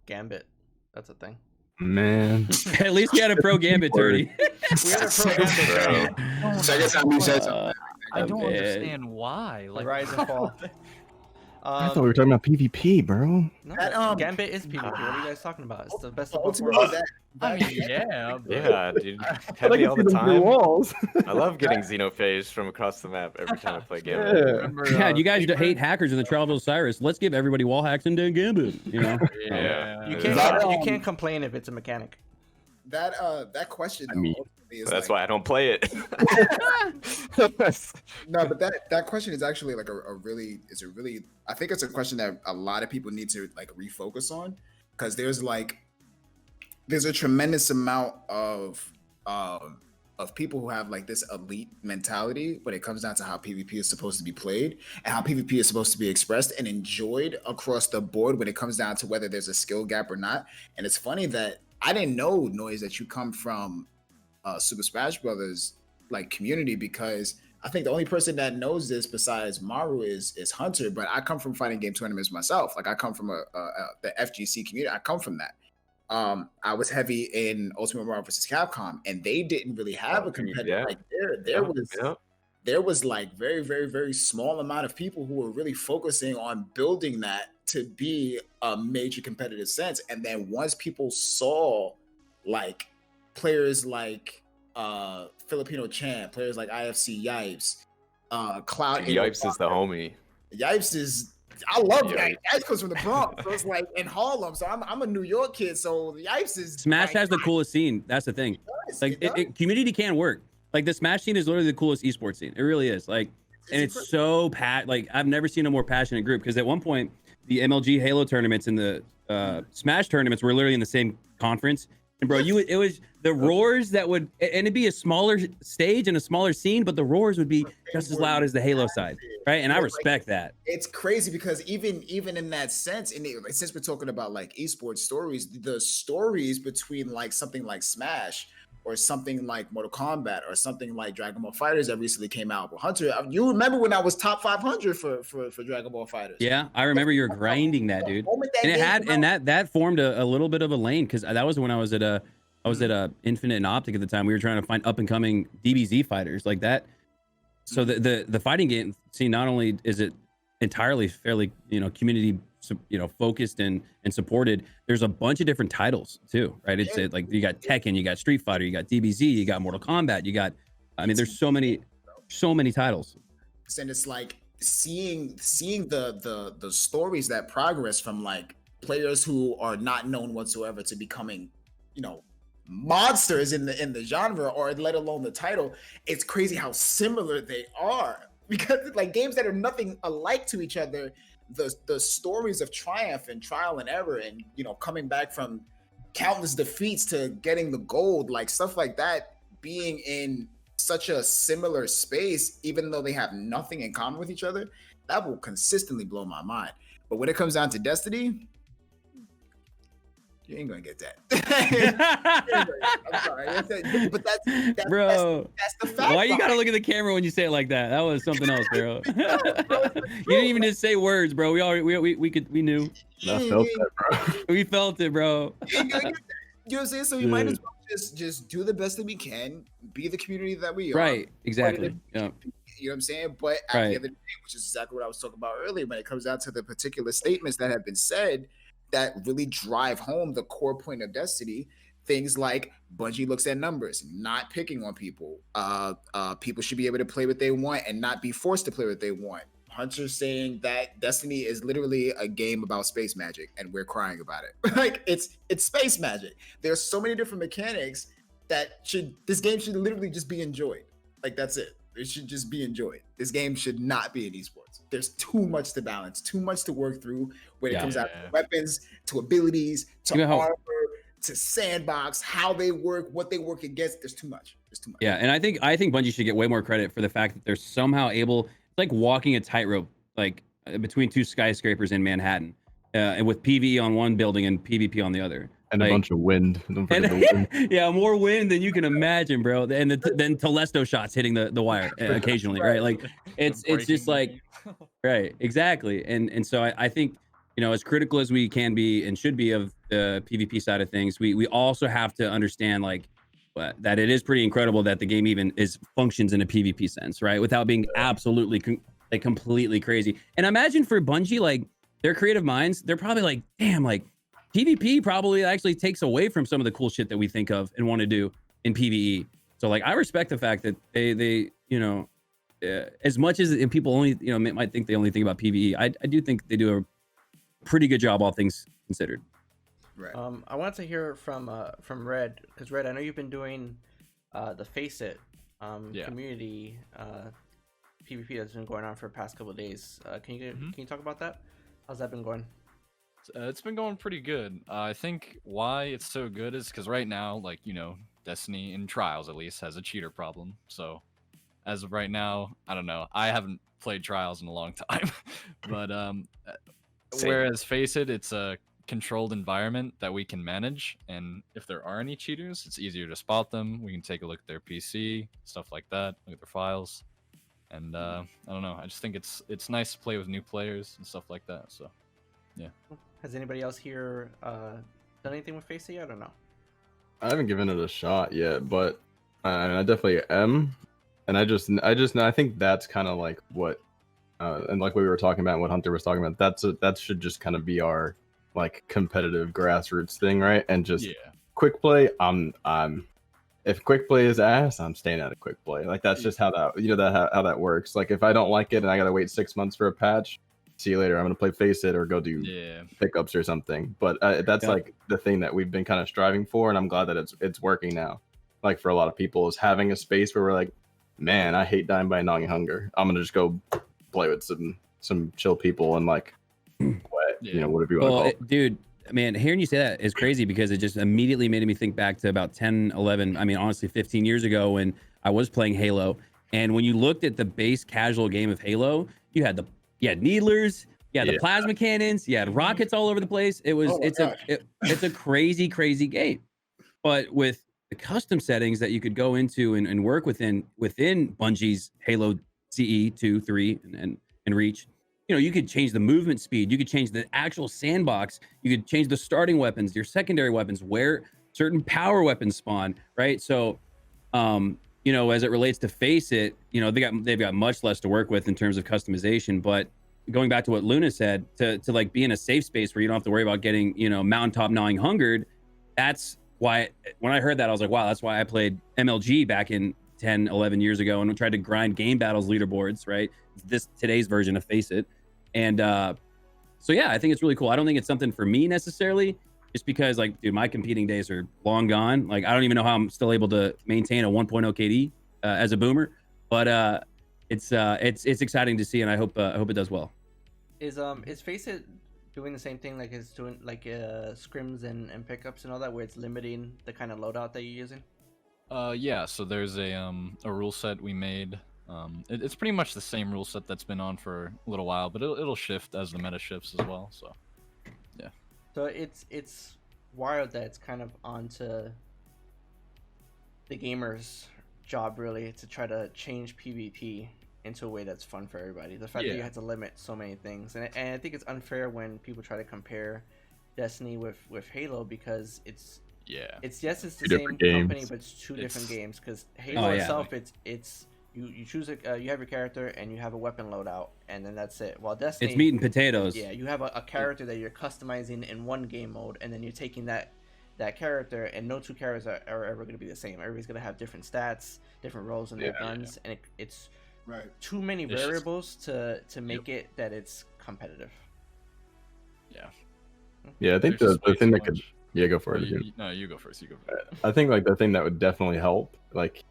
Gambit. That's a thing. Man, at least we had a pro Gambit tourney. We had a pro Gambit tourney. So I guess I'm said something. I don't understand why. Like Rise and Fall. I thought we were talking about PvP, bro. No, That, Gambit is PvP. What are you guys talking about? It's the best of both Ultimately, worlds. I mean, yeah, but Yeah, dude. Heavy all the time. I love getting Xenophage from across the map every time I play Gambit. remember, Yeah, you guys hate hackers in the Trial of Osiris. Let's give everybody wall hacks and then Gambit. You know? Yeah. You That, can't complain if it's a mechanic. That question. I mean, is That's why I don't play it. No, but that question is actually like a really I think it's a question that a lot of people need to like refocus on, because there's a tremendous amount of people who have like this elite mentality when it comes down to how PvP is supposed to be played and how PvP is supposed to be expressed and enjoyed across the board when it comes down to whether there's a skill gap or not. And it's funny that I didn't know, Noise, that you come from Super Smash Brothers like community, because I think the only person that knows this besides Maru is Hunter. But I come from fighting game tournaments myself. Like I come from the FGC community. I come from that. I was heavy in Ultimate Marvel vs. Capcom, and they didn't really have a competitor. Like there was like very, very, very small amount of people who were really focusing on building that to be a major competitive sense. And then once people saw like players like Filipino Champ, players like IFC Yipes, Cloud. Yipes is the homie. Yipes is, I love Yipes. Yipes comes from the Bronx, so it's like in Harlem. So I'm a New York kid, so Yipes is. Smash has the coolest scene. That's the thing. Like community can work. Like the Smash scene is literally the coolest esports scene. It really is. Like, and it's so like I've never seen a more passionate group, because at one point the MLG Halo tournaments and the Smash tournaments were literally in the same conference. And bro, it was the roars that would, and it'd be a smaller stage and a smaller scene, but the roars would be just as loud as the Halo side, right? And I respect that. It's crazy because even in that sense, and since we're talking about like esports stories, the stories between like something like Smash or something like Mortal Kombat or something like Dragon Ball FighterZ that recently came out with Hunter. You remember when I was top 500 for Dragon Ball FighterZ? Yeah, I remember you were grinding that, dude. And that formed a little bit of a lane, because that was when I was at Infinite and Optic at the time. We were trying to find up and coming DBZ fighters like that. So the fighting game scene, not only is it entirely fairly community focused and supported, there's a bunch of different titles too, right? It's like you got Tekken, you got Street Fighter, you got DBZ, you got Mortal Kombat, you got, I mean, there's so many titles. And it's like seeing the stories that progress from like players who are not known whatsoever to becoming monsters in the genre, or let alone the title. It's crazy how similar they are, because like games that are nothing alike to each other, the stories of triumph and trial and error and coming back from countless defeats to getting the gold, like stuff like that, being in such a similar space, even though they have nothing in common with each other, that will consistently blow my mind. But when it comes down to Destiny, you ain't gonna get that. I'm sorry, but that's bro. That's the fact. Why you gotta look at the camera when you say it like that? That was something else, bro. You didn't even just say words, bro. We knew. I felt that, bro. We felt it, bro. You know what I'm saying? So we might as well just do the best that we can, be the community that we are. Right. Exactly. Yeah. You know what I'm saying? But at the end of the day, which is exactly what I was talking about earlier, when it comes down to the particular statements that have been said that really drive home the core point of Destiny, things like Bungie looks at numbers, not picking on people. People should be able to play what they want and not be forced to play what they want. Hunter saying that Destiny is literally a game about space magic, and we're crying about it. Like it's space magic. There's so many different mechanics that this game should literally just be enjoyed. Like that's it. It should just be enjoyed. This game should not be in esports. There's too much to balance, too much to work through when it comes out to weapons, to abilities, to armor, to sandbox, how they work, what they work against. There's too much. There's too much. Yeah, and I think Bungie should get way more credit for the fact that they're somehow able. It's like walking a tightrope, like between two skyscrapers in Manhattan, and with PvE on one building and PvP on the other. And like, a bunch of wind. Don't forget and, the wind. yeah, more wind than you can imagine, bro. And then Telesto shots hitting the wire occasionally, right? Like it's just like right, exactly. And so I think, you know, as critical as we can be and should be of the PvP side of things, we also have to understand like that it is pretty incredible that the game even functions in a PvP sense, right? Without being absolutely like completely crazy. And imagine for Bungie, like their creative minds, they're probably like, damn, like PvP probably actually takes away from some of the cool shit that we think of and want to do in PvE. So like I respect the fact that they you know, as much as people only, you know, might think they only think about PvE, I do think they do a pretty good job, all things considered. Right. I wanted to hear from Red, because Red, I know you've been doing the Face It community PvP that's been going on for the past couple of days. Can you talk about that? How's that been going? It's been going pretty good. I think why it's so good is because right now, like, you know, Destiny in Trials at least has a cheater problem. So as of right now, I don't know. I haven't played Trials in a long time, but whereas Face It, it's a controlled environment that we can manage, and if there are any cheaters, it's easier to spot them. We can take a look at their PC, stuff like that, look at their files, and I don't know. I just think it's nice to play with new players and stuff like that. So, yeah. Has anybody else here done anything with Face It yet or no? I haven't given it a shot yet, but I definitely am, and I think that's kind of like what, and like we were talking about, what Hunter was talking about. That should just kind of be our like competitive grassroots thing, right? And just quick play. If quick play is ass, I'm staying out of quick play. Like that's just how that how that works. Like if I don't like it and I gotta wait 6 months for a patch, see you later. I'm gonna play Face It or go do pickups or something. But that's like the thing that we've been kind of striving for, and I'm glad that it's working now. Like for a lot of people, is having a space where we're like, man, I hate dying by gnawing hunger. I'm gonna just go play with some chill people and like you know, whatever you want to call it. Dude, man, hearing you say that is crazy because it just immediately made me think back to about 10, 11, I mean, honestly, 15 years ago when I was playing Halo. And when you looked at the base casual game of Halo, you had needlers, you had the plasma cannons, you had rockets all over the place. It's a crazy, crazy game. But with the custom settings that you could go into and work within Bungie's Halo CE 2, 3, and Reach, you know, you could change the movement speed, you could change the actual sandbox, you could change the starting weapons, your secondary weapons, where certain power weapons spawn, right? So, you know, as it relates to Face It, you know, they've got much less to work with in terms of customization. But going back to what Luna said, to like be in a safe space where you don't have to worry about getting, you know, mountaintop gnawing hungered, that's why when I heard that, I was like, wow, that's why I played MLG back in 10, 11 years ago and tried to grind game battles leaderboards, right? Today's version of Face It. And so yeah, I think it's really cool. I don't think it's something for me necessarily, just because like, dude, my competing days are long gone. Like I don't even know how I'm still able to maintain a 1.0 KD as a boomer, but it's exciting to see, and I hope it does well. Is Face It doing the same thing like it's doing like scrims and pickups and all that, where it's limiting the kind of loadout that you're using? Yeah, so there's a rule set we made. It's pretty much the same rule set that's been on for a little while, but it'll shift as the meta shifts as well. So, yeah. So it's wild that it's kind of onto the gamer's job really to try to change PvP into a way that's fun for everybody. The fact that you have to limit so many things, and I think it's unfair when people try to compare Destiny with Halo, because it's the same company, but it's two different games. Because Halo itself, it's you choose you have your character and you have a weapon loadout, and then that's it. While Destiny, it's meat and potatoes. Yeah, you have a character that you're customizing in one game mode, and then you're taking that character, and no two characters are ever going to be the same. Everybody's going to have different stats, different roles in their guns, and it's too many variables to make it that it's competitive. Yeah, I think the thing that could go for it. No, you go first. I think like the thing that would definitely help, like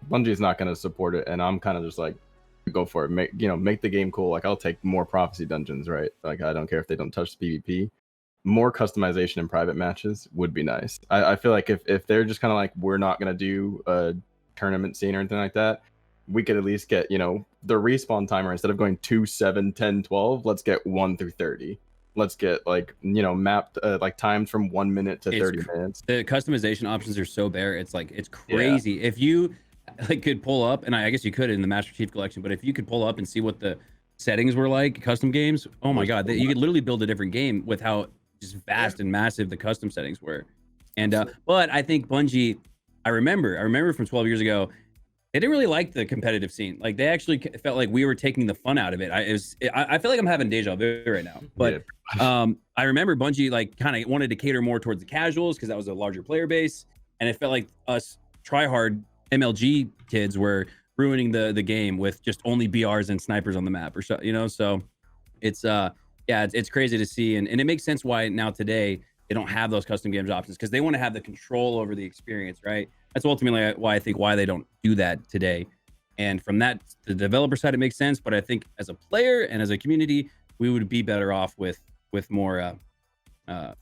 Bungie's not going to support it, and I'm kind of just like, go for it. Make the game cool. Like I'll take more prophecy dungeons, right? Like I don't care if they don't touch the PvP. More customization in private matches would be nice. I feel like if they're just kind of like, we're not going to do a tournament scene or anything like that, we could at least get, the respawn timer, instead of going 2, 7, 10, 12, let's get 1 through 30. let's get like, you know, mapped like timed from 1 minute to 30 minutes. The customization options are so bare. It's like, it's crazy. Yeah. If you like could pull up, and I guess you could in the Master Chief Collection, but if you could pull up and see what the settings were like, custom games, oh my God, you could literally build a different game with how just vast and massive the custom settings were. And but I think Bungie, I remember from 12 years ago, they didn't really like the competitive scene. Like they actually felt like we were taking the fun out of it. I feel like I'm having deja vu right now. But I remember Bungie like kind of wanted to cater more towards the casuals because that was a larger player base, and it felt like us tryhard MLG kids were ruining the game with just only BRs and snipers on the map, or so, you know. So it's it's crazy to see, and it makes sense why now today they don't have those custom games options, because they want to have the control over the experience, right? That's ultimately why they don't do that today. And from that, the developer side, it makes sense. But I think as a player and as a community, we would be better off with more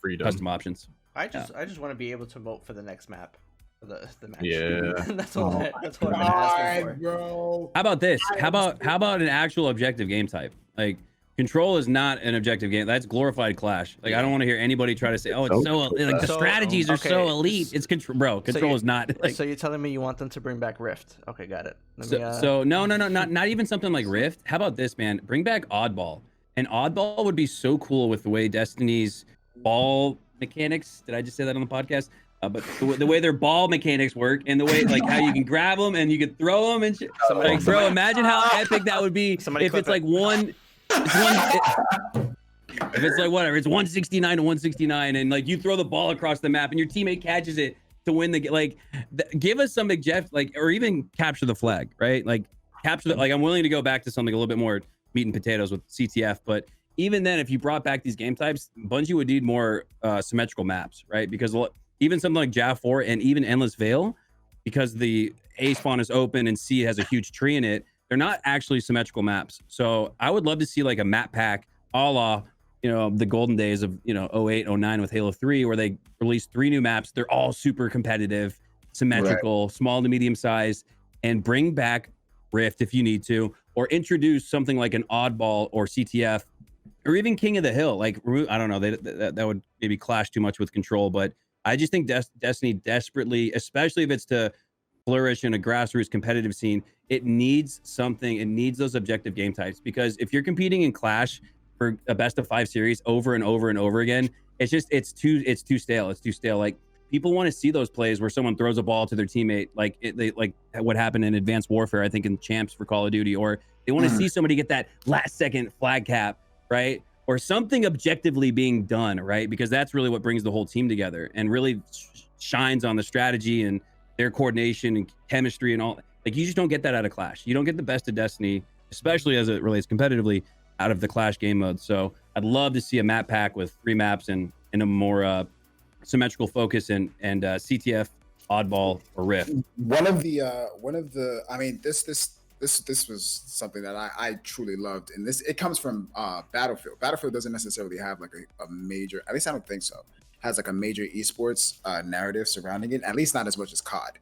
freedom, custom options. I just want to be able to vote for the next map. The match. Yeah. that's what I'm asking for. Bro. How about this? How about an actual objective game type? Like, Control is not an objective game. That's glorified Clash. Like, I don't want to hear anybody try to say, "Oh, it's so like the strategies are so elite." It's Control, bro. Control is not. Like, so you're telling me you want them to bring back Rift? Okay, got it. So no, not even something like Rift. How about this, man? Bring back Oddball. And Oddball would be so cool with the way Destiny's ball mechanics. Did I just say that on the podcast? But the way their ball mechanics work, and the way like how you can grab them and you can throw them and shit. Like, bro, imagine how epic that would be if it's like one. If it's like whatever, it's 169 to 169, and like you throw the ball across the map and your teammate catches it to win the like. Give us some objective, like, or even capture the flag, right? Like capture the, like, I'm willing to go back to something a little bit more meat and potatoes with CTF, but even then, if you brought back these game types, Bungie would need more symmetrical maps, right? Because even something like JAV 4 and even Endless Veil, because the A spawn is open and C has a huge tree in it, they're not actually symmetrical maps. So I would love to see like a map pack a la, you know, the golden days of, you know, 08, 09 with Halo 3, where they released 3 new maps. They're all super competitive, symmetrical, small to medium size, and bring back Rift if you need to, or introduce something like an Oddball or CTF, or even King of the Hill. Like, I don't know, that would maybe clash too much with Control, but I just think Destiny desperately, especially if it's to flourish in a grassroots competitive scene, it needs something. It needs those objective game types, because if you're competing in Clash for a best of 5 series over and over and over again, it's too stale. It's too stale. Like, people want to see those plays where someone throws a ball to their teammate, like like what happened in Advanced Warfare, I think in Champs for Call of Duty, or they want to see somebody get that last second flag cap, right? Or something objectively being done, right? Because that's really what brings the whole team together and really shines on the strategy and their coordination and chemistry and all. Like, you just don't get that out of Clash. You don't get the best of Destiny, especially as it relates competitively, out of the Clash game mode. So I'd love to see a map pack with 3 maps and a more symmetrical focus and CTF, Oddball, or Rift. One of the I mean, this was something that I truly loved, and it comes from Battlefield. Battlefield doesn't necessarily have like a major, at least I don't think so, has like a major esports narrative surrounding it, at least not as much as COD.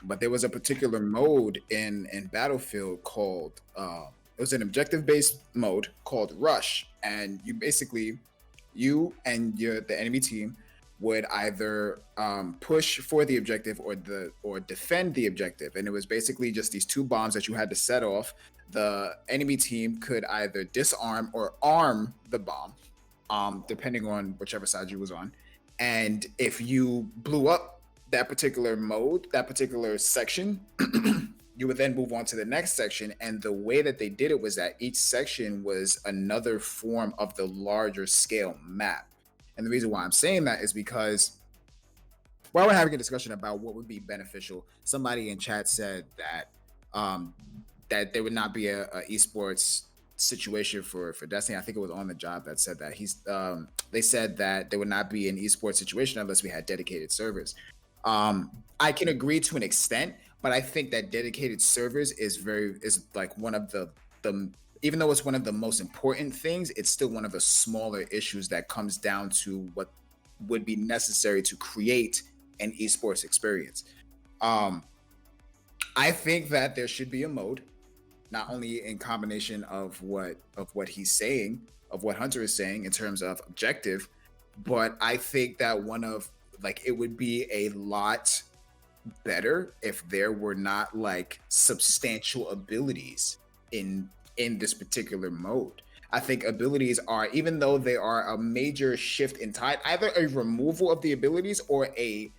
But there was a particular mode in Battlefield called it was an objective based mode called Rush, and you and the enemy team would either push for the objective or defend the objective. And it was basically just these 2 bombs that you had to set off. The enemy team could either disarm or arm the bomb, depending on whichever side you was on. And if you blew up that particular mode, that particular section, you would then move on to the next section. And the way that they did it was that each section was another form of the larger scale map. And the reason why I'm saying that is because while we're having a discussion about what would be beneficial, somebody in chat said that that there would not be a esports situation for Destiny. I think it was On the Job that said that. They said that there would not be an esports situation unless we had dedicated servers. I can agree to an extent, but I think that dedicated servers is like one of the even though it's one of the most important things, it's still one of the smaller issues that comes down to what would be necessary to create an esports experience. I think that there should be a mode, not only in combination of what he's saying, of what Hunter is saying in terms of objective, but I think that it would be a lot better if there were not like substantial abilities in this particular mode. I think abilities are, even though they are a major shift in tide, either a removal of the abilities or a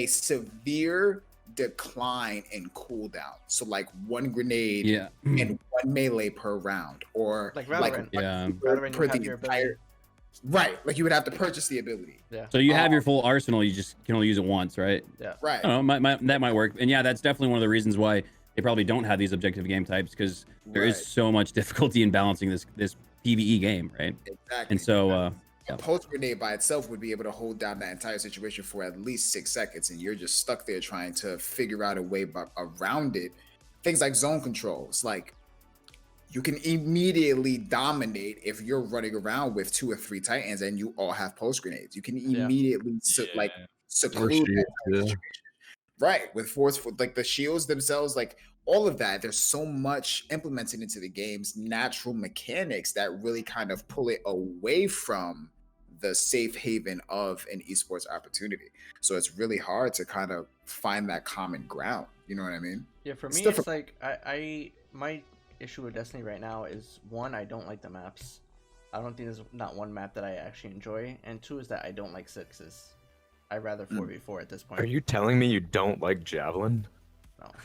severe decline in cooldown. So like one grenade and one melee per round, or like Valorant. Valorant, you have your ability. Right, like you would have to purchase the ability. Yeah. So you have your full arsenal, you just can only use it once, right? Yeah. Right. I don't know, that might work. And yeah, that's definitely one of the reasons why they probably don't have these objective game types, because there is so much difficulty in balancing this PvE game, right? Exactly. And so a pulse grenade by itself would be able to hold down that entire situation for at least 6 seconds, and you're just stuck there trying to figure out a way around it. Things like zone controls, like you can immediately dominate if you're running around with 2 or 3 titans and you all have pulse grenades. You can immediately seclude that situation. Right, with force, like the shields themselves, like all of that. There's so much implemented into the game's natural mechanics that really kind of pull it away from the safe haven of an esports opportunity. So it's really hard to kind of find that common ground. You know what I mean? Yeah, for me, it's like my issue with Destiny right now is, one, I don't like the maps. I don't think there's not one map that I actually enjoy, and 2 is that I don't like sixes. I'd rather 4v4 at this point. Are you telling me you don't like Javelin?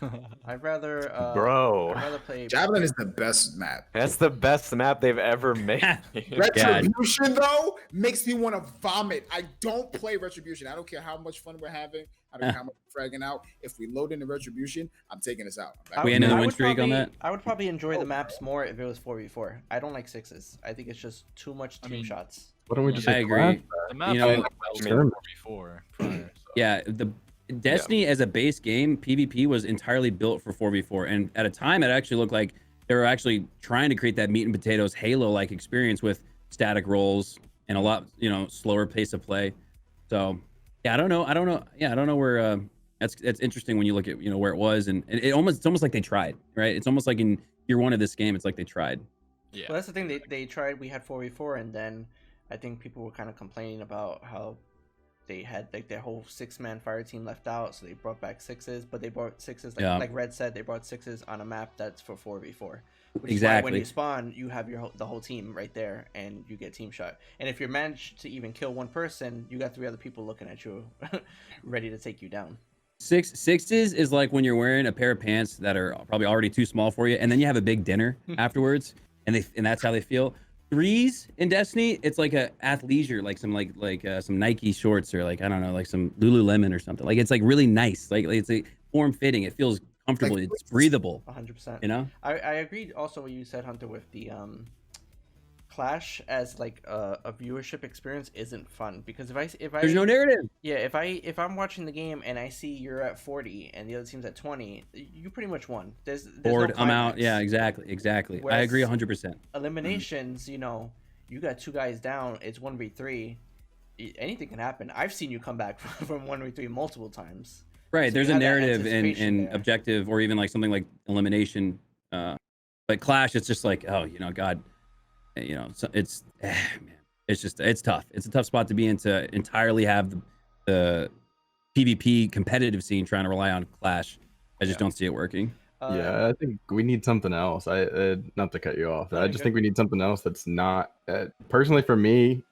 No. I'd rather Bro. I'd rather play Javelin is the best map. That's the best map they've ever made. Retribution though makes me want to vomit. I don't play Retribution. I don't care how much fun we're having. I don't care how much we're fragging out. If we load into Retribution, I'm taking us out. We ended the win streak on that. I would probably enjoy the maps more if it was 4v4. I don't like sixes. I think it's just too much team shots. Why don't we just? I agree. The map before. Yeah, the Destiny as a base game, PvP was entirely built for 4v4, and at a time it actually looked like they were actually trying to create that meat and potatoes Halo-like experience with static rolls and a lot, slower pace of play. So, yeah, I don't know. Yeah, I don't know where. That's interesting when you look at where it was, and it's almost like they tried, right? It's almost like in year one of this game, it's like they tried. Yeah. Well, that's the thing. They tried. We had 4v4, and then I think people were kind of complaining about how they had like their whole 6-man fire team left out, so they brought back sixes, but they brought sixes like Red said, they brought sixes on a map that's for 4v4. Which is why when you spawn, you have the whole team right there, and you get team shot. And if you manage to even kill one person, you got 3 other people looking at you, ready to take you down. Sixes is like when you're wearing a pair of pants that are probably already too small for you, and then you have a big dinner afterwards, and that's how they feel. 3s in Destiny, it's like a athleisure, like some Nike shorts, or like, I don't know, like some Lululemon or something. Like it's like really nice, like it's like form fitting. It feels comfortable. Like, it's breathable. 100%. I agreed also what you said, Hunter, with the Clash as like a viewership experience isn't fun, because if I there's no narrative. Yeah, if I'm watching the game and I see you're at 40 and the other team's at 20, you pretty much won. There's bored. No I'm out. Yeah, exactly. Whereas I agree 100%. Eliminations, you got 2 guys down. It's 1v3. Anything can happen. I've seen you come back from 1v3 multiple times. Right. So there's a narrative in objective, or even like something like elimination. But Clash, it's just like, God. So it's it's tough. It's a tough spot to be in, to entirely have the PvP competitive scene trying to rely on Clash. I just don't see it working. Yeah, I think we need something else. Not to cut you off. I just think we need something else that's not personally for me.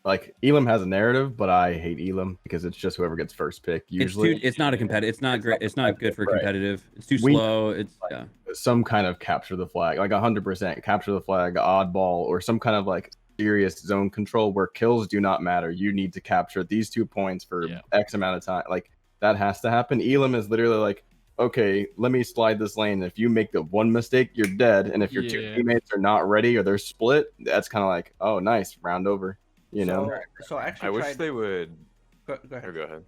Like Elam has a narrative, but I hate Elam because it's just whoever gets first pick. Usually, it's not a competitive. It's not great. It's not good for competitive. It's too slow. It's some kind of capture the flag, like 100% capture the flag, oddball, or some kind of like serious zone control where kills do not matter. You need to capture these 2 points for X amount of time. Like that has to happen. Elam is literally like, okay, let me slide this lane. If you make the one mistake, you're dead. And if your 2 teammates are not ready or they're split, that's kind of like, oh, nice, round over. So actually, I wish they would. Go ahead. Go ahead.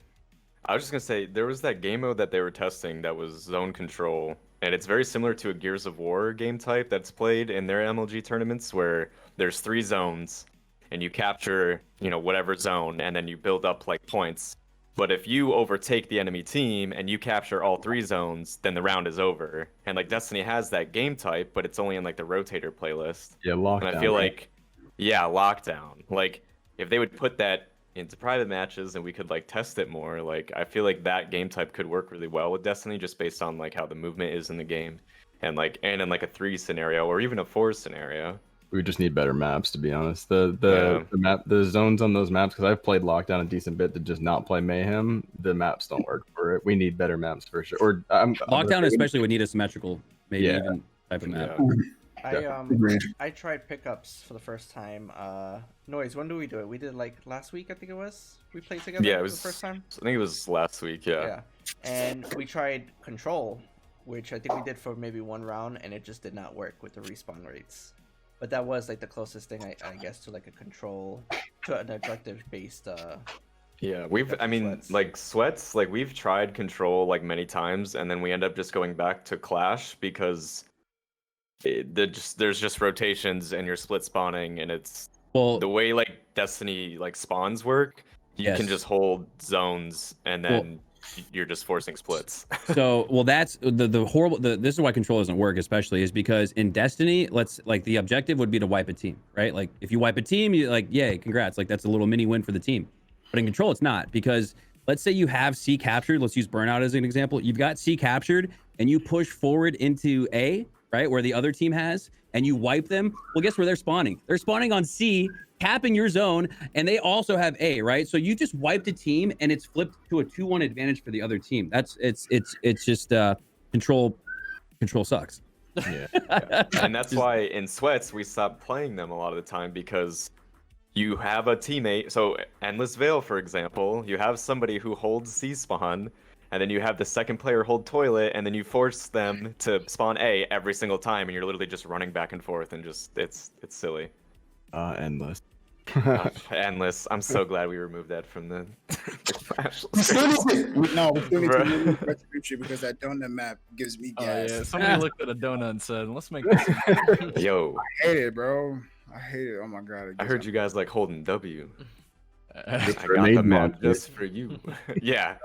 I was just gonna say there was that game mode that they were testing that was zone control, and it's very similar to a Gears of War game type that's played in their MLG tournaments, where there's 3 zones, and you capture whatever zone, and then you build up like points. But if you overtake the enemy team and you capture all 3 zones, then the round is over. And like Destiny has that game type, but it's only in like the rotator playlist. Yeah, lockdown. And I feel like Yeah, lockdown. Like, if they would put that into private matches and we could like test it more, like I feel like that game type could work really well with Destiny, just based on like how the movement is in the game, and in like a 3 scenario or even a 4 scenario. We just need better maps, to be honest. The zones on those maps, because I've played Lockdown a decent bit to just not play Mayhem. The maps don't work for it. We need better maps for sure. Or Lockdown especially would need a symmetrical, maybe even type of map. I tried pickups for the first time. Noise, when do we do it? We did like last week, I think it was. We played together. Yeah, it was the first time. I think it was last week. Yeah. And we tried control, which I think we did for maybe 1 round, and it just did not work with the respawn rates. But that was like the closest thing, I guess, to like a control, to an objective based. Yeah, sweats, like we've tried control like many times, and then we end up just going back to Clash because there's just rotations and you're split spawning, and it's the way like Destiny like spawns work. You can just hold zones, and then you're just forcing splits. That's the horrible. This is why control doesn't work, especially is because in Destiny, the objective would be to wipe a team, right? Like if you wipe a team, you like, yay, congrats, like that's a little mini win for the team. But in control, it's not, because let's say you have C captured. Let's use Burnout as an example. You've got C captured, and you push forward into A, right, where the other team has, and you wipe them. Well, guess where they're spawning? They're spawning on C, capping your zone, and they also have A, right? So you just wiped a team, and it's flipped to a 2-1 advantage for the other team. It's just control sucks. Yeah. And that's why in sweats we stopped playing them a lot of the time, because you have a teammate. So Endless Veil, for example, you have somebody who holds C spawn, and then you have the second player hold toilet, and then you force them to spawn A every single time, and you're literally just running back and forth, and just it's silly. Endless. Endless. I'm so glad we removed that from the Flash. No, we still need to remove Retribution because that donut map gives me gas. Yeah, somebody looked at a donut and said, "Let's make this." Yo, I hate it, bro. I hate it. Oh my god. I heard you guys like holding W. I got grenade the map launcher. just for you. Yeah.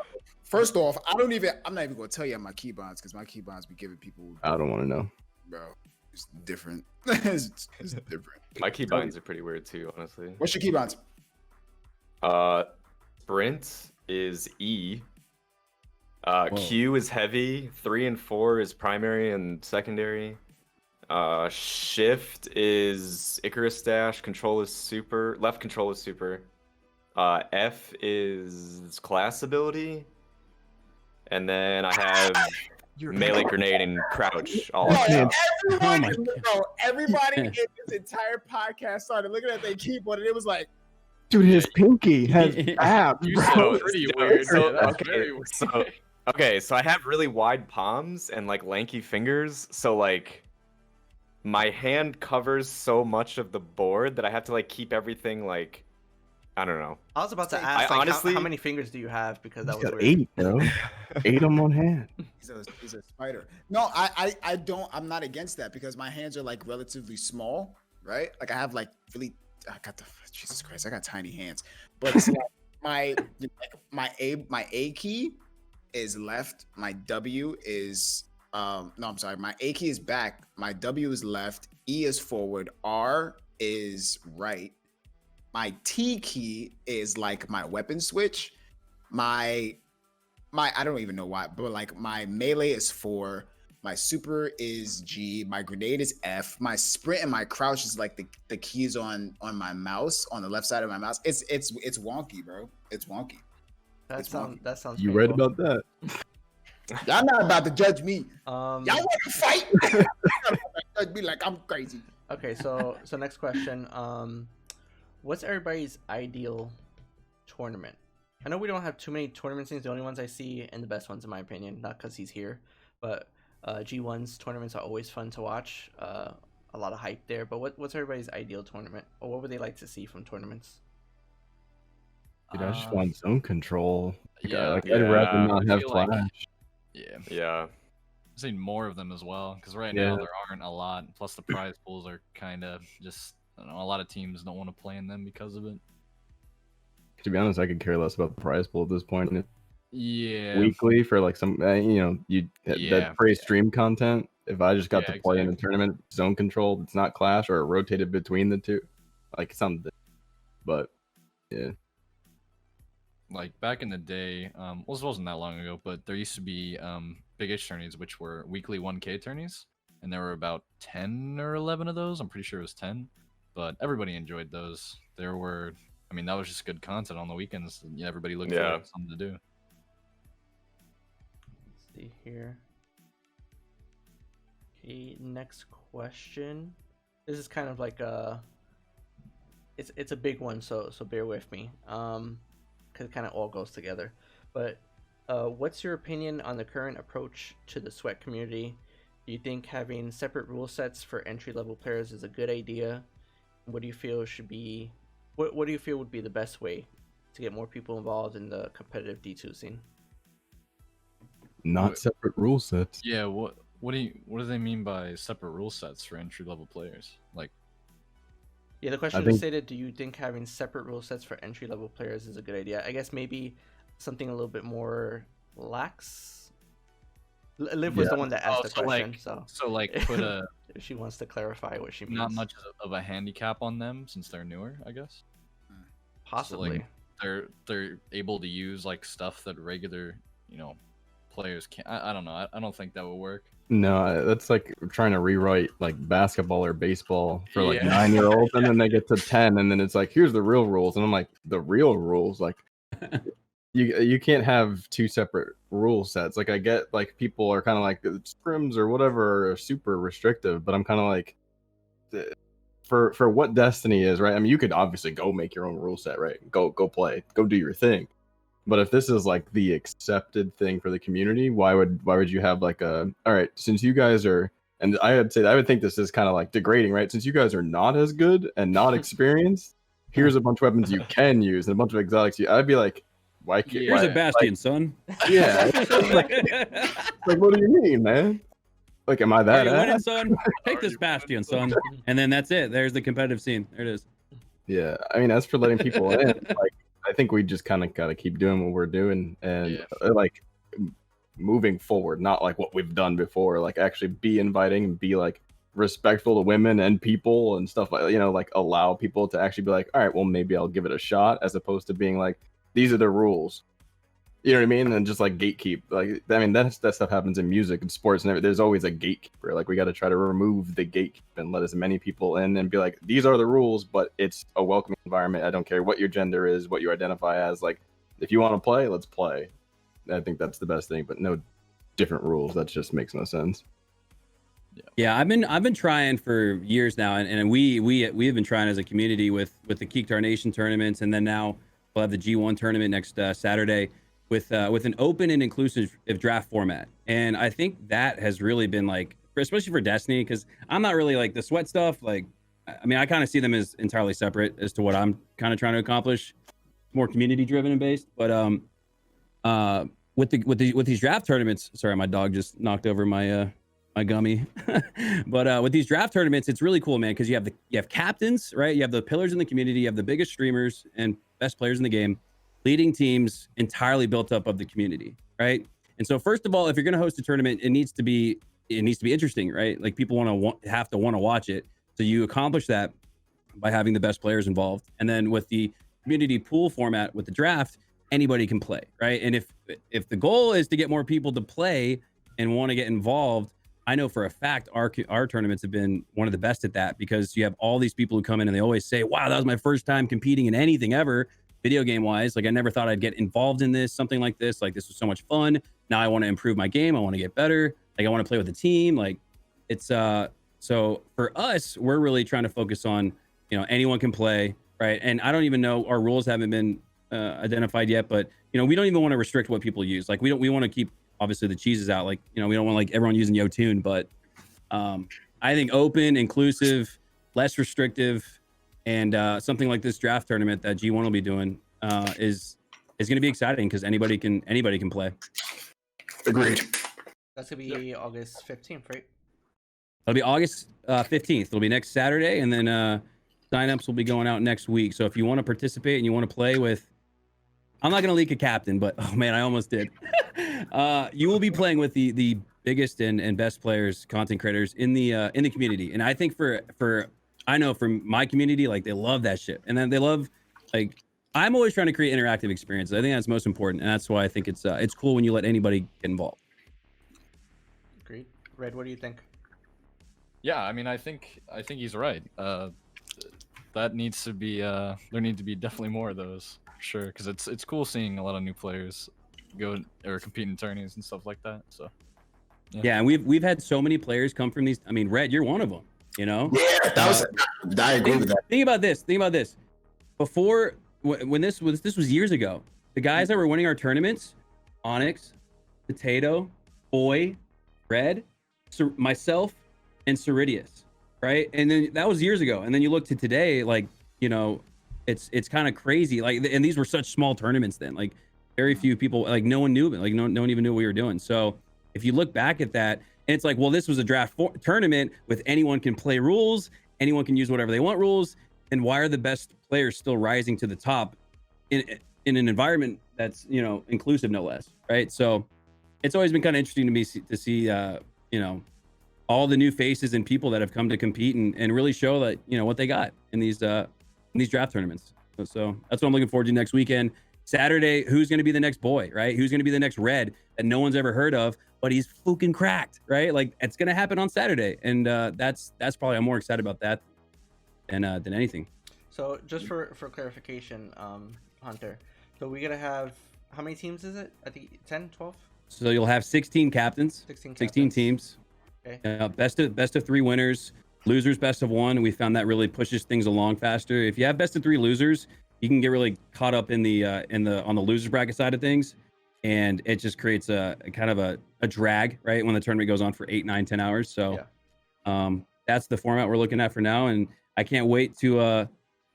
First off, I'm not even gonna tell you my keybinds, because my keybinds be giving people, I don't want to know. bro. It's different. it's different. My keybinds are pretty weird too, honestly. What's your keybinds? Sprint is E. Q is heavy. 3 and 4 is primary and secondary. Shift is Icarus dash. Control is super. Left control is super. F is class ability. And then I have melee grenade and crouch. Everybody in this entire podcast started looking at their keyboard, and it was like, dude, his pinky has abs. You said pretty weird. So I have really wide palms and like lanky fingers. So like my hand covers so much of the board that I have to like keep everything like, I don't know. I was about to ask, honestly, how many fingers do you have? Because that was weird. 8, bro. 8 on one hand. He's a spider. No, I don't. I'm not against that, because my hands are like relatively small, right? Like I have like really. I got Jesus Christ. I got tiny hands, but it's like my A key is left. My W is no, I'm sorry. My A key is back. My W is left. E is forward. R is right. My T key is like my weapon switch. My I don't even know why, but like my melee is 4. My super is G. My grenade is F. My sprint and my crouch is like the keys on my mouse, on the left side of my mouse. It's wonky, bro. It's wonky. That sounds. You read about that? Y'all not about to judge me. Y'all want to fight? Judge me like I'm crazy. Okay, so next question. What's everybody's ideal tournament? I know we don't have too many tournament scenes. The only ones I see, and the best ones in my opinion, not because he's here, but G1's tournaments are always fun to watch. A lot of hype there. But what's everybody's ideal tournament, or what would they like to see from tournaments? Dude, I just want zone control. I'd rather not have flash. Yeah. I've seen more of them as well, because right now there aren't a lot. Plus the prize pools are kind of just, I don't know, a lot of teams don't want to play in them because of it. To be honest, I could care less about the prize pool at this point. Yeah. Weekly for like some, that pre-stream content. If I just got to play in a tournament, zone control, it's not Clash or rotated between the two. like something. But yeah. Like back in the day, well, this wasn't that long ago, but there used to be big-ish tourneys, which were weekly 1K tourneys, and there were about 10 or 11 of those. I'm pretty sure it was 10, but everybody enjoyed those. There were, I mean, that was just good content on the weekends. And everybody looked for something to do. Let's see here. Okay, next question. This is kind of like it's a big one, so bear with me. Because it kind of all goes together. But what's your opinion on the current approach to the sweat community? Do you think having separate rule sets for entry-level players is a good idea? What do you feel should be? What do you feel would be the best way to get more people involved in the competitive D2 scene? Not separate rule sets. Yeah, what do they mean by separate rule sets for entry-level players? Like, yeah, the question stated, do you think having separate rule sets for entry-level players is a good idea? I guess maybe something a little bit more lax. Liv was the one that asked the question, so like put a. She wants to clarify what she means. Not much of a handicap on them since they're newer, I guess. Possibly. So, like, they're able to use like stuff that regular players can't. I don't know. I don't think that would work. No, that's like trying to rewrite like basketball or baseball for like 9-year-olds, and then they get to 10, and then it's like, here's the real rules, and I'm like, the real rules, like you can't have two separate rule sets. Like I get like people are kind of like scrims or whatever are super restrictive, but I'm kind of like, for what Destiny is, right? I mean, you could obviously go make your own rule set, right? Go play, go do your thing. But if this is like the accepted thing for the community, why would you have like all right, since you guys are, and I would think this is kind of like degrading, right? Since you guys are not as good and not experienced, here's a bunch of weapons you can use and a bunch of exotics. I'd be like, why can't here's a Bastion, son. Yeah. like, what do you mean, man? Like, am I that winning, son? Take this Bastion, son. And then that's it. There's the competitive scene. There it is. Yeah. I mean, as for letting people in, like, I think we just kind of got to keep doing what we're doing and like moving forward, not like what we've done before, like actually be inviting and be like respectful to women and people and stuff like, like allow people to actually be like, all right, well, maybe I'll give it a shot, as opposed to being like, these are the rules. You know what I mean? And just like gatekeep. Like, I mean, that stuff happens in music and sports and everything. There's always a gatekeeper. Like, we got to try to remove the gatekeep and let as many people in and be like, these are the rules, but it's a welcoming environment. I don't care what your gender is, what you identify as. Like, if you want to play, let's play. I think that's the best thing, but no different rules. That just makes no sense. Yeah, I've been trying for years now, and we have been trying as a community with the Geek Tarnation tournaments, and then now we'll have the G1 tournament next Saturday. With an open and inclusive draft format. And I think that has really been like, especially for Destiny, because I'm not really like the sweat stuff. Like, I mean, I kind of see them as entirely separate as to what I'm kind of trying to accomplish, more community driven and based. But with these draft tournaments, sorry, my dog just knocked over my gummy. But with these draft tournaments, it's really cool, man, because you have captains, right? You have the pillars in the community, you have the biggest streamers and best players in the game, leading teams entirely built up of the community, right? And so first of all, if you're going to host a tournament, it needs to be interesting, right? Like, people have to want to watch it. So you accomplish that by having the best players involved. And then with the community pool format with the draft, anybody can play, right? And if the goal is to get more people to play and want to get involved, I know for a fact our tournaments have been one of the best at that, because you have all these people who come in and they always say, wow, that was my first time competing in anything ever, video game wise. Like, I never thought I'd get involved in this, something like this. Like, this was so much fun. Now I want to improve my game. I want to get better. Like, I want to play with a team. Like, it's so for us, we're really trying to focus on, anyone can play, right? And I don't even know, our rules haven't been identified yet, but we don't even want to restrict what people use. Like, we want to keep obviously the cheeses out. Like, we don't want like everyone using Yotun, but I think open, inclusive, less restrictive, and something like this draft tournament that G1 will be doing is going to be exciting, because anybody can play. Agreed. That's gonna be August 15th, right? It'll be August 15th. It'll be next Saturday, and then signups will be going out next week. So if you want to participate and you want to play with, I'm not going to leak a captain, but oh man, I almost did. You will be playing with the biggest and best players, content creators in the community, and I think for I know from my community, like they love that shit, and then they love like I'm always trying to create interactive experiences. I think that's most important, and that's why I think it's cool when you let anybody get involved. Agreed. Red, what do you think? Yeah, I mean, I think he's right. That needs to be there need to be definitely more of those for sure, because it's cool seeing a lot of new players go or compete in tourneys and stuff like that. So yeah, and we've had so many players come from these. I mean, Red, you're one of them. You know. Yeah, that was. I agree with that. Think about this. Before when this was years ago, the guys that were winning our tournaments, Onyx, Potato, Boy, Red, myself, and Ceridius, right? And then that was years ago. And then you look to today, like, you know, it's kind of crazy. Like, and these were such small tournaments then. Like, very few people, like, no one knew it. Like, no one even knew what we were doing. So if you look back at that, and it's like, well, this was a draft tournament with anyone can play rules, anyone can use whatever they want rules. And why are the best players still rising to the top in an environment that's, you know, inclusive, no less, right? So it's always been kind of interesting to me to see, you know, all the new faces and people that have come to compete and really show that, you know, what they got in these draft tournaments. So that's what I'm looking forward to next weekend. Saturday, who's going to be the next Boy, right? Who's going to be the next Red that no one's ever heard of, but he's fucking cracked, right? Like, it's going to happen on Saturday. And that's probably, I'm more excited about that than anything. So just for clarification, Hunter, so we're gonna have, how many teams is it? I think 10, 12? So you'll have 16 captains, 16 teams. Okay. Best of 3 winners, losers best of 1. We found that really pushes things along faster. If you have best of 3 losers, you can get really caught up on the losers bracket side of things, and it just creates a kind of a drag, right, when the tournament goes on for 8, 9, 10 hours. So that's the format we're looking at for now, and I can't wait to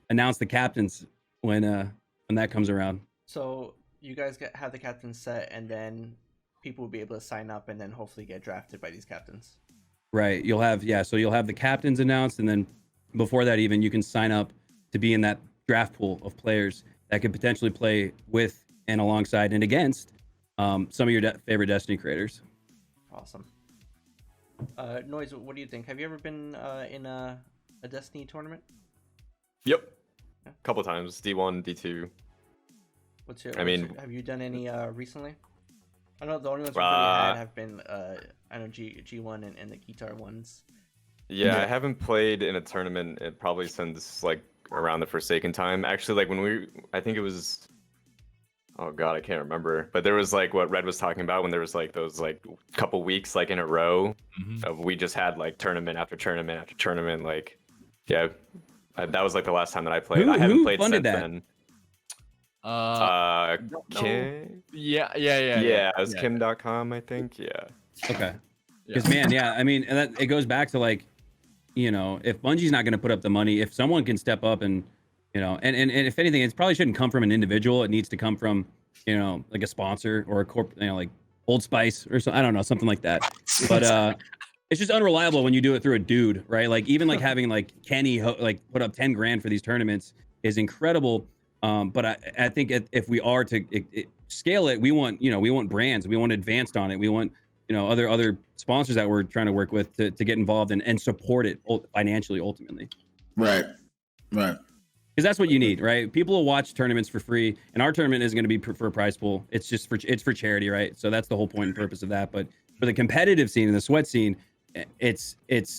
announce the captains when that comes around. So you guys have the captains set, and then people will be able to sign up and then hopefully get drafted by these captains. Right. You'll have the captains announced, and then before that even you can sign up to be in that draft pool of players that could potentially play with and alongside and against some of your favorite Destiny creators. Awesome. Noise, what do you think? Have you ever been in a Destiny tournament? Yep. A couple times, D1, D2. Have you done any recently? I know the only ones we've really had have been I know G1 and the guitar ones. Yeah, I haven't played in a tournament probably since like around the Forsaken time. Actually, like I think it was, oh god, I can't remember. But there was like what Red was talking about when there was like those like couple weeks like in a row of we just had like tournament after tournament after tournament. Like, yeah, that was like the last time that I played. I haven't played since then. Kim? Yeah. It was Kim.com, I think. Yeah. Okay. Because man, yeah, I mean, it goes back to like, you know, if Bungie's not going to put up the money, if someone can step up and, you know, and if anything, it probably shouldn't come from an individual. It needs to come from, you know, like a sponsor or a you know, like Old Spice or something. I don't know, something like that. But it's just unreliable when you do it through a dude, right? Like even like having like Kenny like put up 10 grand for these tournaments is incredible. But I think if we are to scale it, we want brands, we want Advanced on it, we want, you know, other sponsors that we're trying to work with to get involved and support it financially ultimately. Right. Because that's what you need, right? People will watch tournaments for free, and our tournament isn't going to be for a prize pool. It's just for charity, right? So that's the whole point and purpose of that. But for the competitive scene and the sweat scene, it's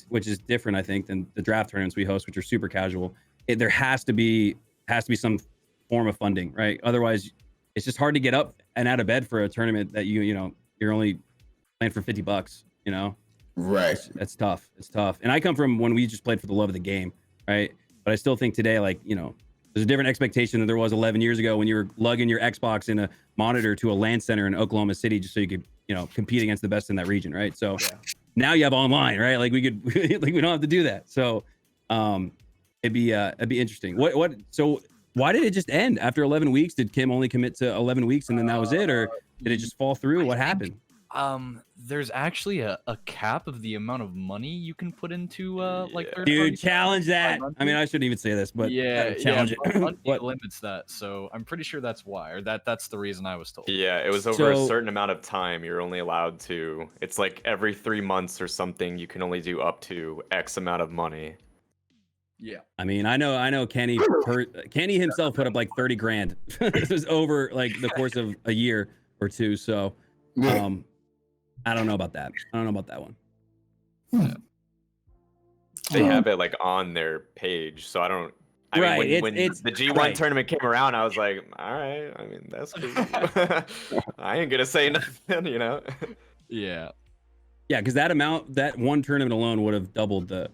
which is different, I think, than the draft tournaments we host, which are super casual. There has to be some form of funding, right? Otherwise, it's just hard to get up and out of bed for a tournament that you're only playing for $50, you know? Right. That's tough. It's tough. And I come from when we just played for the love of the game, right? But I still think today, like, you know, there's a different expectation than there was 11 years ago when you were lugging your Xbox in a monitor to a LAN center in Oklahoma City just so you could, you know, compete against the best in that region, right? So now you have online, right? Like we don't have to do that. So it'd be interesting. So why did it just end after 11 weeks? Did Kim only commit to 11 weeks and then that was it? Or did it just fall through? What happened? There's actually a cap of the amount of money you can put into like dude, challenge that. I mean, I shouldn't even say this, but challenge it. What limits that? So I'm pretty sure that's why, or that's the reason I was told. Yeah, it was over a certain amount of time. You're only allowed to. It's like every 3 months or something. You can only do up to X amount of money. Yeah. I mean, I know Kenny himself put up like 30 grand. This was over like the course of a year or two. So I don't know about that. I don't know about that one. Yeah. They have it like on their page, so I don't. I mean, when the G1 tournament came around, I was like, all right. I mean, that's cool. I ain't gonna say nothing, you know. Yeah. Yeah, because that one tournament alone would have doubled the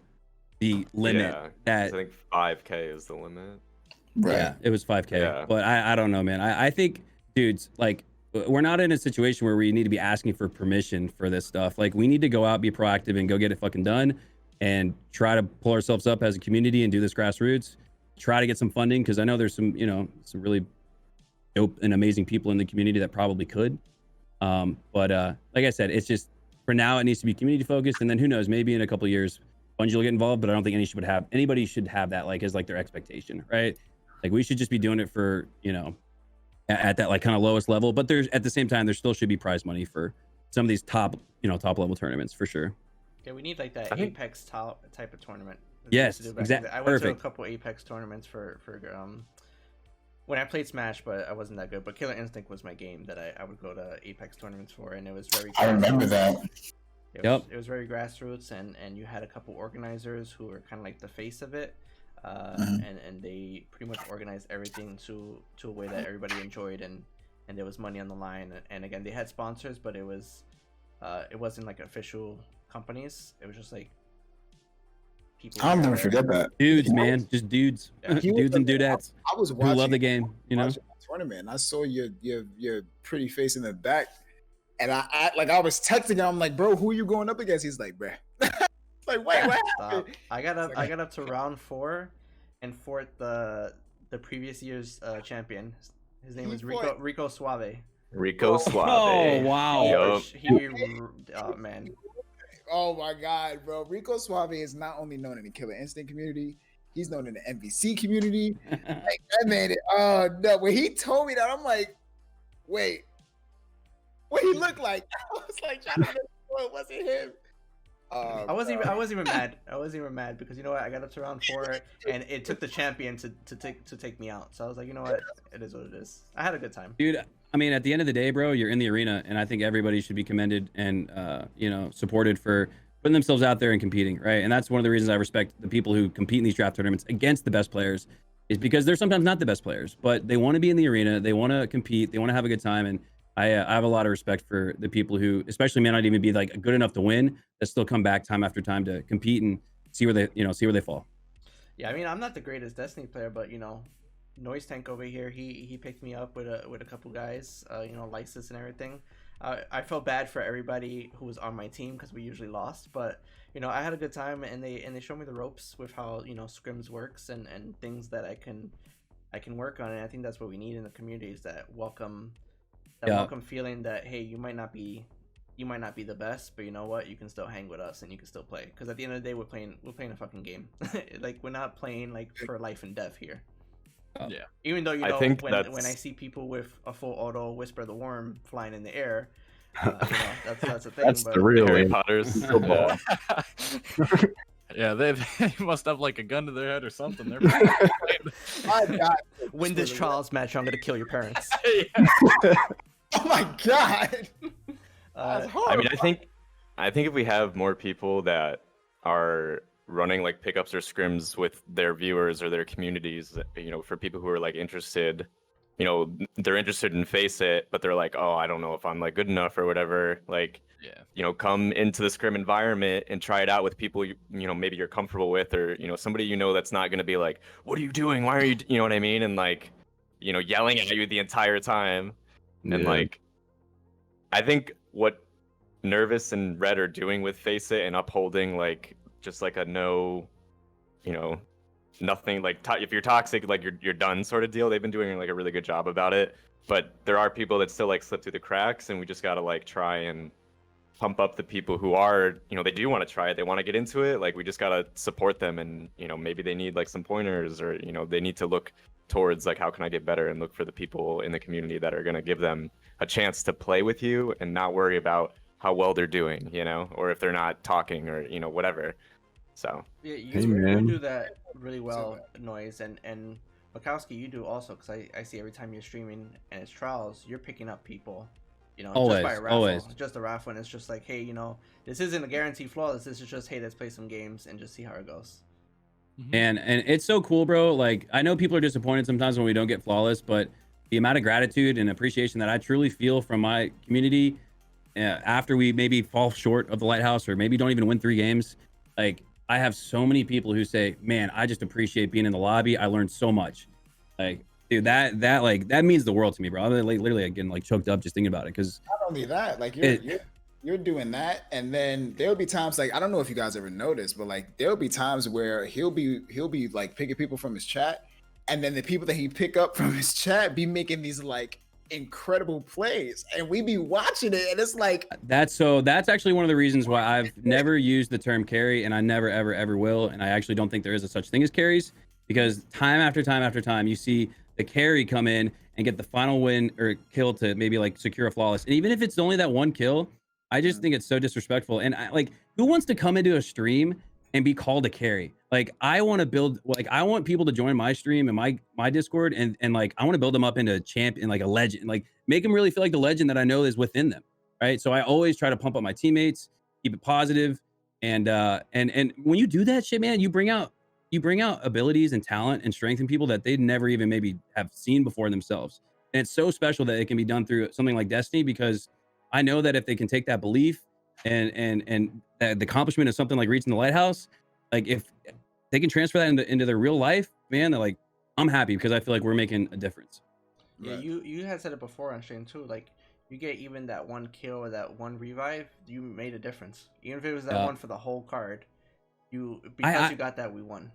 limit. Yeah, that I think 5K is the limit. Right. Yeah, it was 5K. Yeah. But I don't know, man. I think, dudes, like, we're not in a situation where we need to be asking for permission for this stuff. Like, we need to go out, be proactive, and go get it fucking done, and try to pull ourselves up as a community and do this grassroots. Try to get some funding, because I know there's some really dope and amazing people in the community that probably could. But like I said, it's just, for now, it needs to be community focused, and then who knows, maybe in a couple of years, Bungie will get involved. But I don't think anybody should have that like as like their expectation, right? Like, we should just be doing it for, at that like kind of lowest level. But there's, at the same time, there still should be prize money for some of these top level tournaments for sure. Yeah, we need like that Apex type of tournament. Yes, exactly. I went to a couple Apex tournaments for when I played Smash, but I wasn't that good. But Killer Instinct was my game that I would go to Apex tournaments for, and it was very. I remember that. It was very grassroots, and you had a couple organizers who were kind of like the face of it, and they pretty much organized everything to a way that everybody enjoyed, and there was money on the line. And again, they had sponsors, but it wasn't like official companies. It was just like people. I'll never forget that. Dudes, man, just dudes, dudes and dudettes. I was watching. Who love the game, tournament. And I saw your pretty face in the back. And I was texting him. I'm like, bro, who are you going up against? He's like, bruh. Like, wait, what happened? I got up to round 4 and fought the previous year's champion. His name was Rico Suave. Rico Suave. Oh wow. Oh man. Oh my god, bro. Rico Suave is not only known in the Killer Instinct community, he's known in the MVC community. Like, that man, no, when he told me that, I'm like, wait. What he looked like? I was like, trying to make sure it wasn't him. I wasn't even mad. I wasn't even mad because you know what? I got up to round 4 and it took the champion to take me out. So I was like, you know what? It is what it is. I had a good time, dude. I mean, at the end of the day, bro, you're in the arena, and I think everybody should be commended and supported for putting themselves out there and competing, right? And that's one of the reasons I respect the people who compete in these draft tournaments against the best players, is because they're sometimes not the best players, but they want to be in the arena, they want to compete, they want to have a good time, and I have a lot of respect for the people who, especially may not even be like good enough to win, that still come back time after time to compete and see where they fall. Yeah, I mean, I'm not the greatest Destiny player, but NOISETANK over here, he picked me up with a couple guys, Lysis and everything. I felt bad for everybody who was on my team because we usually lost, but I had a good time, and they showed me the ropes with how scrims works and things that I can work on, and I think that's what we need in the community, is that welcome feeling that, hey, you might not be the best, but you know what, you can still hang with us and you can still play, because at the end of the day we're playing a fucking game. Like, we're not playing like for life and death here. Yeah. Even though I think when I see people with a full auto Whisper the Worm flying in the air, that's a thing. That's but the real Harry Potter's. Yeah, they must have like a gun to their head or something. They're win this trials match, I'm gonna kill your parents. Oh my god. I mean, I think if we have more people that are running like pickups or scrims with their viewers or their communities, for people who are like interested, they're interested in Face It, but they're like, oh, I don't know if I'm like good enough or whatever. Like, come into the scrim environment and try it out with people maybe you're comfortable with, or somebody that's not going to be like, what are you doing? Why are you, you know what I mean? And like, yelling at you the entire time. Yeah. And like, I think what Nervous and Red are doing with Face It and upholding like just like a no, nothing, like if you're toxic, like you're done sort of deal. They've been doing like a really good job about it, but there are people that still like slip through the cracks, and we just got to like try and pump up the people who are, they do want to try it, they want to get into it. Like, we just got to support them, and maybe they need like some pointers, or they need to look towards like, how can I get better, and look for the people in the community that are going to give them a chance to play with you and not worry about how well they're doing, or if they're not talking, or whatever. So Yeah, you, Hey, you man. do that really well, Noise, and Makowski, you do also, because I see every time you're streaming and it's trials, you're picking up people, you know, just by a raffle. Just a raffle, and it's just like, hey, you know, this isn't a guaranteed flawless. This is just, hey, let's play some games and just see how it goes. And it's so cool, bro. Like, I know people are disappointed sometimes when we don't get flawless, but the amount of gratitude and appreciation that I truly feel from my community after we maybe fall short of the lighthouse or maybe don't even win 3 games, like, I have so many people who say, man, I just appreciate being in the lobby. I learned so much. Like, dude, that means the world to me, bro. I'm literally getting like choked up just thinking about it. Because not only that, like you're doing that, and then there'll be times, like, I don't know if you guys ever noticed, but like there'll be times where he'll be like picking people from his chat, and then the people that he pick up from his chat be making these like incredible plays, and we be watching it, and it's like that's actually one of the reasons why I've never used the term carry, and I never ever will. And I actually don't think there is a such thing as carries, because time after time after time you see the carry come in and get the final win or kill to maybe like secure a flawless, and even if it's only that one kill, I just think it's so disrespectful. And like, who wants to come into a stream and be called a carry? Like, I want to build, like, I want people to join my stream and my Discord, and like, I want to build them up into a champion, like a legend, like make them really feel like the legend that I know is within them, right? So I always try to pump up my teammates, keep it positive, and when you do that shit, man, you bring out abilities and talent and strength in people that they'd never even maybe have seen before themselves. And it's so special that it can be done through something like Destiny, because I know that if they can take that belief and the accomplishment of something like reaching the lighthouse, like if they can transfer that into their real life, man, they're like, I'm happy, because I feel like we're making a difference. Yeah, right. You had said it before on stream too, like you get even that one kill or that one revive, you made a difference. Even if it was that one for the whole card, you got that, we won.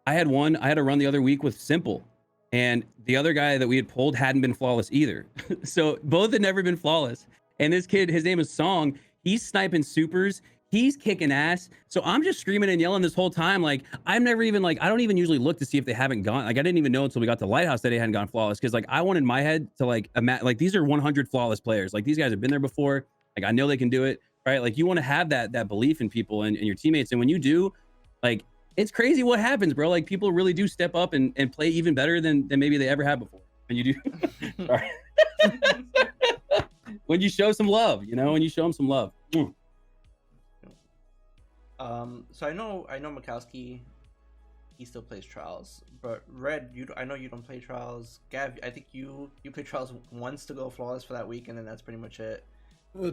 I had a run the other week with Simple, and the other guy that we had pulled hadn't been flawless either. So both had never been flawless. And this kid, his name is Song, he's sniping supers, he's kicking ass. So I'm just screaming and yelling this whole time. Like, I'm never even like, I don't even usually look to see if they haven't gone. Like, I didn't even know until we got to Lighthouse that they hadn't gone flawless. Cause like, I wanted my head to like, like these are 100 flawless players. Like, these guys have been there before. Like, I know they can do it, right? Like, you want to have that belief in people and your teammates. And when you do, like, it's crazy what happens, bro. Like, people really do step up and play even better than maybe they ever have before. When you do. When you show some love, you know, when you show them some love. So I know Makowski, he still plays trials, but Red, I know you don't play trials. Gav, I think you play trials once to go flawless for that week, and then that's pretty much it.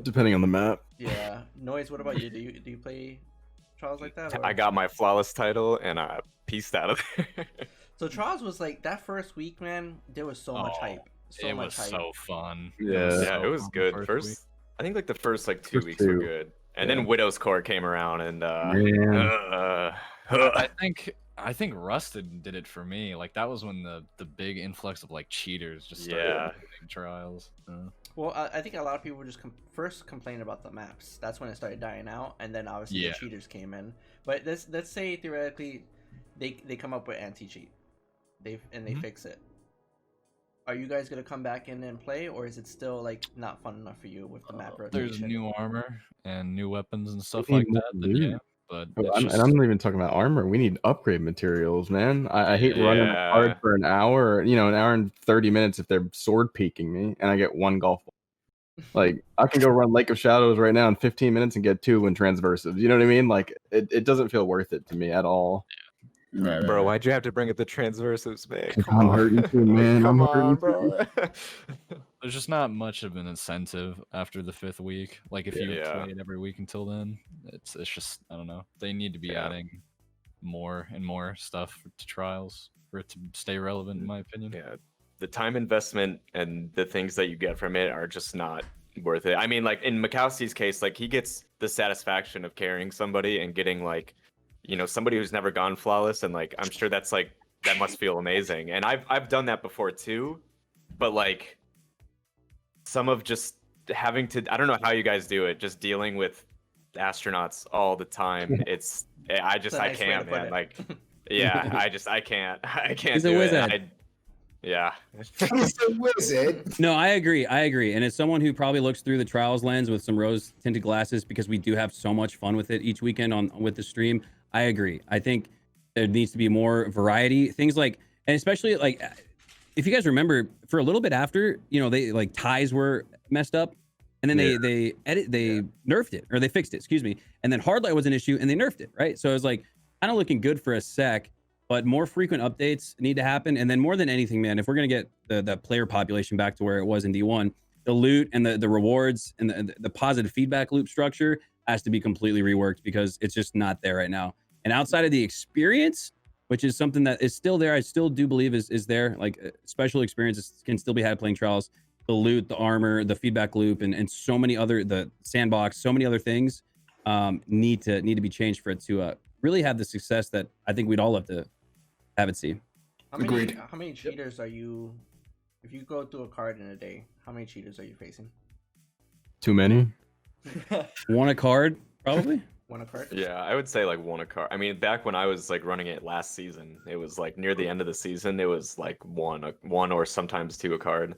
Depending on the map. Yeah. Noise, what about you? Do you play trials like that? Or? I got my flawless title and I pieced out of there. So trials was like that first week, man. There was so much hype. It was so fun. Yeah, it was good. I think like the first like 2 weeks were good, and then Widow's Court came around, and I think Rusted did it for me. Like, that was when the big influx of like cheaters just started trials. Well, I think a lot of people were just first complaining about the maps. That's when it started dying out, and then obviously the cheaters came in. But let's say theoretically they come up with anti-cheat, they fix it. Are you guys gonna come back in and play, or is it still like not fun enough for you with the map rotation? There's new armor and new weapons and stuff like that. Yeah, but I'm not even talking about armor. We need upgrade materials, man. I hate running hard for an hour, an hour and 30 minutes if they're sword peeking me, and I get 1 golf ball. Like, I can go run Lake of Shadows right now in 15 minutes and get 2 in transversives. You know what I mean? Like, it doesn't feel worth it to me at all. Right, bro, why'd you have to bring up the transversives, man? I'm hurting too, man. Come on, bro. There's just not much of an incentive after the 5th week. Like, if you played every week until then, it's just, I don't know. They need to be adding more and more stuff to trials for it to stay relevant, in my opinion. Yeah, the time investment and the things that you get from it are just not worth it. I mean, like in Makowski's case, like he gets the satisfaction of carrying somebody and getting like, somebody who's never gone flawless, and like I'm sure that's like that must feel amazing. And I've done that before too, but like some of just having to, I don't know how you guys do it, just dealing with astronauts all the time. I can't, man. Like, yeah, I can't do it. Yeah. He's a wizard. No, I agree. And as someone who probably looks through the trials lens with some rose tinted glasses, because we do have so much fun with it each weekend with the stream, I agree. I think there needs to be more variety. Things like, and especially like, if you guys remember, for a little bit after, they like ties were messed up, and then they nerfed it, or they fixed it, excuse me. And then hardlight was an issue, and they nerfed it, right? So it was like kind of looking good for a sec, but more frequent updates need to happen. And then more than anything, man, if we're gonna get the player population back to where it was in D1, the loot and the rewards and the positive feedback loop structure has to be completely reworked, because it's just not there right now. And outside of the experience, which is something that is still there, I still do believe is there, like special experiences can still be had playing Trials. The loot, the armor, the feedback loop, and so many other, the sandbox, so many other things need to be changed for it to really have the success that I think we'd all love to have it see. Agreed. How many cheaters are you, if you go through a card in a day, how many cheaters are you facing? Too many. One a card, probably. One a card? Yeah, I would say like one a card. I mean, back when I was like running it last season, it was like near the end of the season, it was like one or sometimes two a card.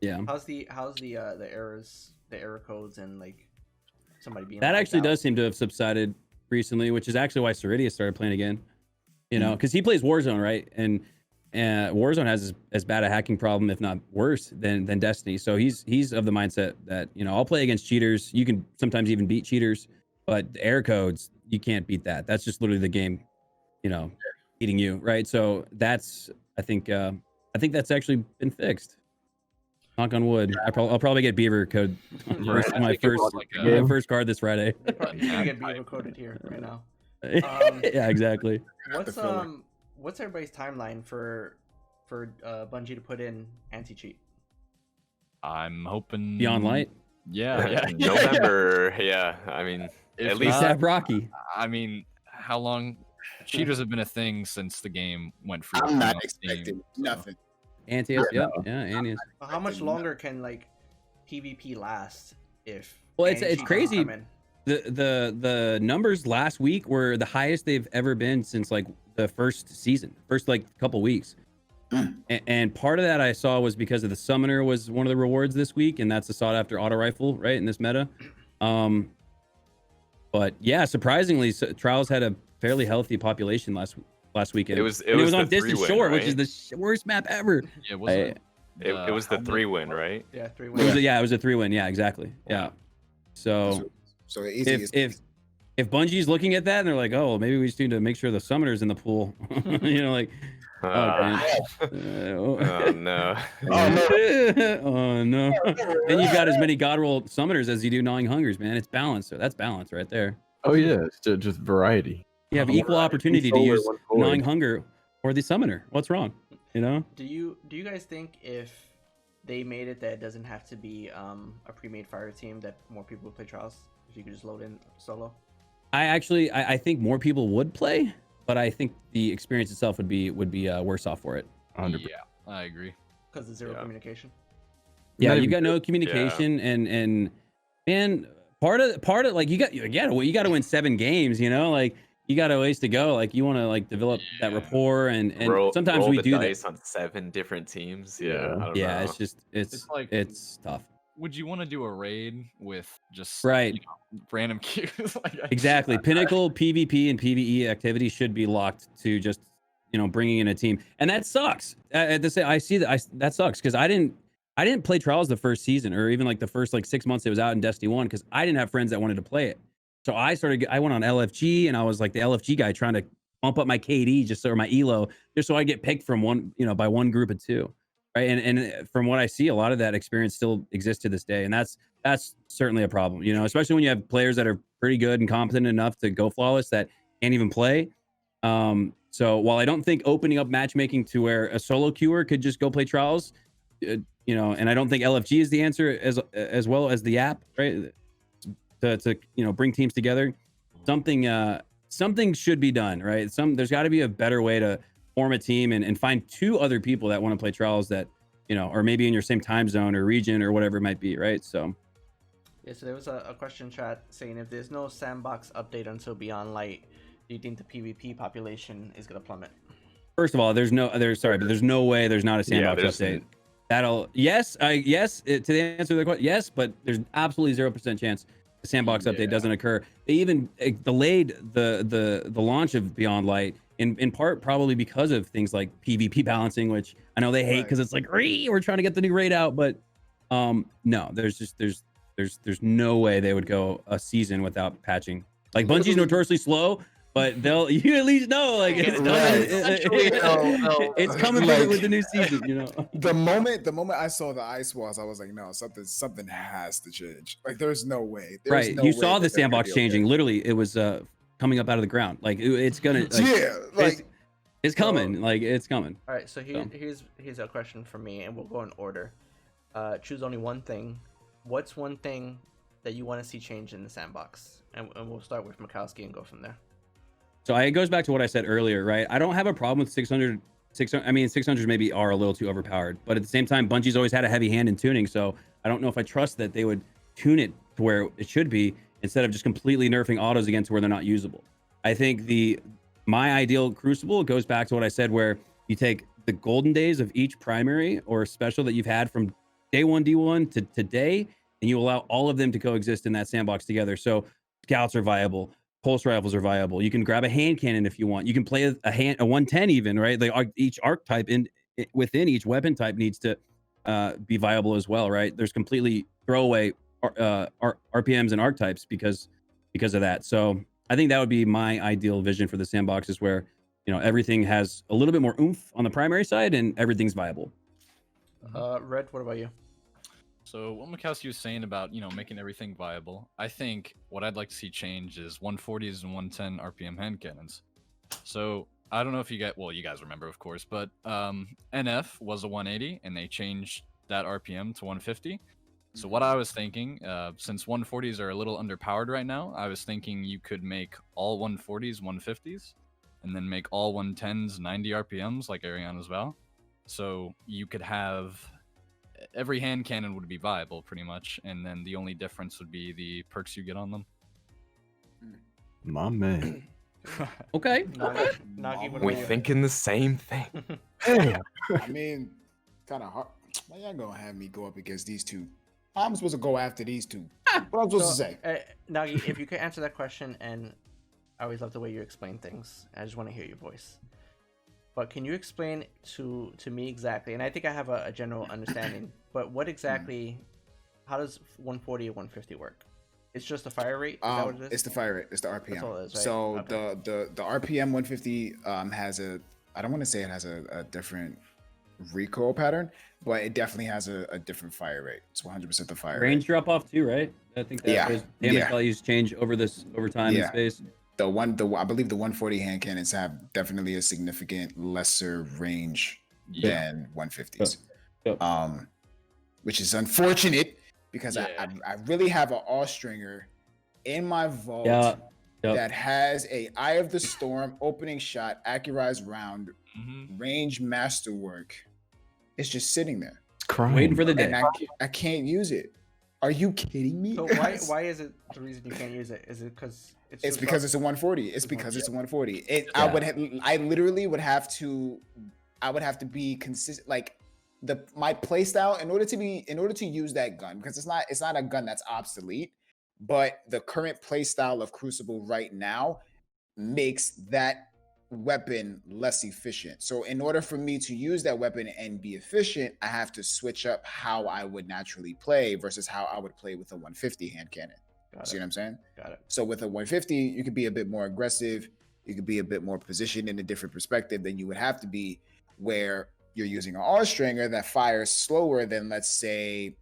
Yeah. How's the errors, the error codes, and like somebody being that actually out? does seem to have subsided recently, which is actually why Ceridius started playing again. Because he plays Warzone, right? And Warzone has as bad a hacking problem, if not worse, than Destiny. So he's of the mindset that I'll play against cheaters. You can sometimes even beat cheaters, but the error codes, you can't beat that. That's just literally the game, eating you, right? So that's I think that's actually been fixed. Knock on wood. I'll probably get Beaver code my first card this Friday. You get Beaver coded here right now. Yeah, exactly. What's everybody's timeline for Bungie to put in anti-cheat? I'm hoping Beyond Light. Yeah. November. Yeah, I mean, at least that Rocky. I mean, how long? Cheaters have been a thing since the game went free. I'm not expecting nothing. Antius, yeah, Antius. How much longer can like PvP last if? Well, it's crazy. The numbers last week were the highest they've ever been since like the first like couple weeks. And part of that I saw was because of the summoner was one of the rewards this week, and that's a sought after auto rifle, right, in this meta. But yeah, surprisingly, Trials had a fairly healthy population last weekend. It was on Distant Shore, right? Which is the worst map ever. Yeah, it was the 3-win, right? Yeah, 3-win. It was a 3-win. Yeah, exactly. Yeah. So if Bungie's looking at that and they're like, oh, maybe we just need to make sure the summoner's in the pool, like. Oh no. Oh no. And you've got as many God Roll summoners as you do Gnawing Hungers, man. It's balance. So that's balance right there. Oh yeah, it's just variety. You have equal opportunity to use Gnawing Hunger or the summoner. What's wrong? Do you guys think if they made it that it doesn't have to be a pre-made fire team, that more people would play Trials if you could just load in solo? I think more people would play, but I think the experience itself would be worse off for it. 100%. Yeah, I agree. Because of zero communication. Yeah, you got no communication, and man, part of like you got to win 7 games. Like you got a ways to go. Like you want to like develop that rapport, and sometimes we do that on 7 different teams. Yeah, I don't know. it's just it's tough. Would you want to do a raid with just random queues? Exactly. Pinnacle PvP and PvE activity should be locked to just bringing in a team, and that sucks. I see that sucks because I didn't play Trials the first season, or even like the first like 6 months it was out in Destiny 1, because I didn't have friends that wanted to play it. So I went on LFG, and I was like the LFG guy trying to bump up my KD or my elo just so I get picked from by one group of 2. Right. And from what I see, a lot of that experience still exists to this day. And that's certainly a problem, especially when you have players that are pretty good and competent enough to go flawless that can't even play. So while I don't think opening up matchmaking to where a solo queuer could just go play Trials, and I don't think LFG is the answer as well as the app, right? To bring teams together, something should be done, right? There's got to be a better way to form a team and find 2 other people that want to play Trials that, or maybe in your same time zone or region or whatever it might be, right? So yeah, so there was a question chat saying, if there's no sandbox update until Beyond Light, do you think the PvP population is going to plummet? First of all, there's no way there's not a sandbox update. To the answer to the question, yes, but there's absolutely 0% chance. the sandbox update doesn't occur. They even delayed the launch of Beyond Light in part probably because of things like PvP balancing, which I know they hate because it's like, we're trying to get the new raid out, but no, there's no way they would go a season without patching. Like Bungie's notoriously slow, but you at least know like it's coming with the new season, you know. The moment I saw the ice walls, I was like, no, something has to change. Like there's no way. There's no you way saw the that they're gonna sandbox be okay. changing. Literally, it was coming up out of the ground. Like it's gonna it's coming. Like it's coming. All right, so here's a question for me, and we'll go in order. Choose only one thing. What's one thing that you want to see change in the sandbox? And we'll start with Makowski and go from there. So it goes back to what I said earlier, right? I don't have a problem with 600. I mean, 600s maybe are a little too overpowered, but at the same time, Bungie's always had a heavy hand in tuning. So I don't know if I trust that they would tune it to where it should be instead of just completely nerfing autos again to where they're not usable. I think my ideal Crucible goes back to what I said, where you take the golden days of each primary or special that you've had from day 1 D1 to today, and you allow all of them to coexist in that sandbox together. So scouts are viable, pulse rifles are viable. You can grab a hand cannon if you want. You can play a 110 even, right? Each archetype within each weapon type needs to be viable as well, right? There's completely throwaway RPMs and archetypes because of that. So I think that would be my ideal vision for the sandbox, is where, you know, everything has a little bit more oomph on the primary side and everything's viable. Red, what about you? So what Makowski was saying about, you know, making everything viable, I think what I'd like to see change is 140s and 110 RPM hand cannons. So I don't know if you guys remember, of course, but NF was a 180 and they changed that RPM to 150. So what I was thinking, since 140s are a little underpowered right now, I was thinking you could make all 140s 150s and then make all 110s 90 RPMs like Ariana's Vow. So you could have every hand cannon would be viable pretty much, and then the only difference would be the perks you get on them. My man. Okay. Nogi, We thinking the same thing. Hey, I mean, kind of hard. Why y'all gonna have me go up against these two? How am I supposed to go after these two? What am I supposed to say? Nagi, if you could answer that question, and I always love the way you explain things. I just want to hear your voice. But can you explain to me exactly, and I think I have a general understanding, but what exactly, how does 140 or 150 work? It's just the fire rate? Is that what it is? It's the fire rate. It's the RPM. That's all it is, right? So Okay. the RPM 150 has I don't want to say it has a different recoil pattern, but it definitely has a different fire rate. It's 100% the fire rate. Range drop off too, right? I think that those damage values change over time in space. I believe the 140 hand cannons have definitely a significant lesser range than 150s. Which is unfortunate because I really have an all-stringer in my vault that has a Eye of the Storm opening shot, accurized round, range masterwork. It's just sitting there. It's crying. Waiting for the day. And I can't use it. Are you kidding me? So why is it the reason you can't use it? Is it because it's because it's a 140. It's because it's a 140. I literally would have to be consistent. Like my playstyle in order to use that gun, because it's not a gun that's obsolete, but the current playstyle of Crucible right now makes that weapon less efficient. So in order for me to use that weapon and be efficient, I have to switch up how I would naturally play versus how I would play with a 150 hand cannon. See what I'm saying? Got it. So with a 150, you could be a bit more aggressive. You could be a bit more positioned in a different perspective than you would have to be where you're using an R-stringer that fires slower than, let's say,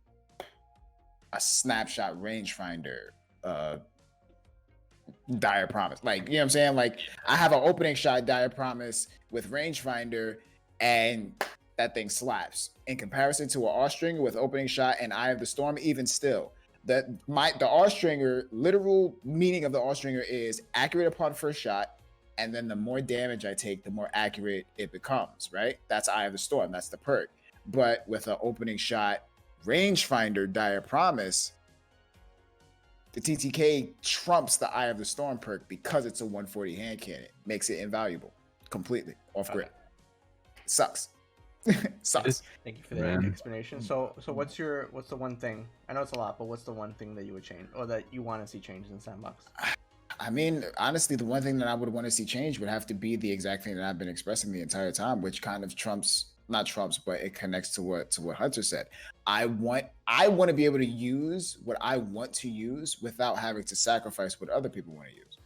a snapshot rangefinder, Dire Promise. Like, you know what I'm saying? Like, I have an opening shot Dire Promise with rangefinder, and that thing slaps. In comparison to an R-stringer with opening shot and Eye of the Storm, even still, the R-stringer, literal meaning of the R-stringer is accurate upon first shot, and then the more damage I take, the more accurate it becomes, right? That's Eye of the Storm. That's the perk. But with an opening shot rangefinder Dire Promise, the TTK trumps the Eye of the Storm perk because it's a 140 hand cannon. Makes it invaluable completely off grid. Sucks. Sus. Thank you for the explanation. So what's the one thing? I know it's a lot, but what's the one thing that you would change or that you want to see changes in Sandbox? I mean, honestly, the one thing that I would want to see change would have to be the exact thing that I've been expressing the entire time, which kind of not trumps, but it connects to what Hunter said. I want to be able to use what I want to use without having to sacrifice what other people want to use.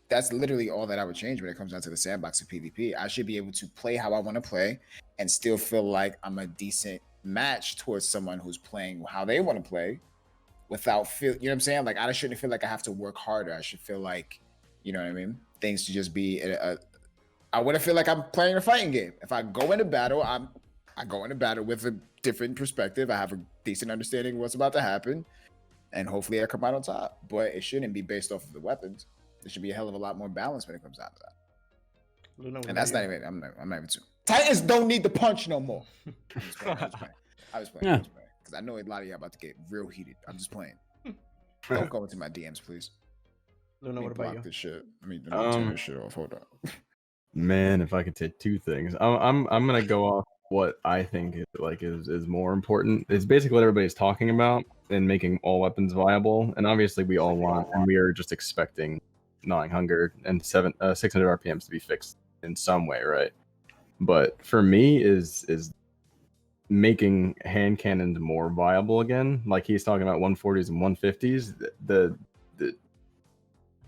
That's literally all that I would change when it comes down to the sandbox of PvP. I should be able to play how I want to play and still feel like I'm a decent match towards someone who's playing how they want to play without you know what I'm saying? Like, I shouldn't feel like I have to work harder. I should feel like, you know what I mean? Things should just be, I want to feel like I'm playing a fighting game. If I go into battle, I go into battle with a different perspective. I have a decent understanding of what's about to happen. And hopefully I come out on top. But it shouldn't be based off of the weapons. There should be a hell of a lot more balance when it comes down to that. Luna, and that's not even, I'm not even too. Titans don't need the punch no more. I was playing. Because I know a lot of y'all about to get real heated. I'm just playing. Don't go into my DMs, please. Luna, what about you? This shit. Let me turn this shit off. Hold on. Man, if I could take two things, I'm gonna go off what I think is more important. It's basically what everybody's talking about and making all weapons viable. And obviously, we all want, and we are just expecting gnawing hunger and 600 RPMs to be fixed in some way, right? But for me, is making hand cannons more viable again. Like he's talking about 140s and 150s.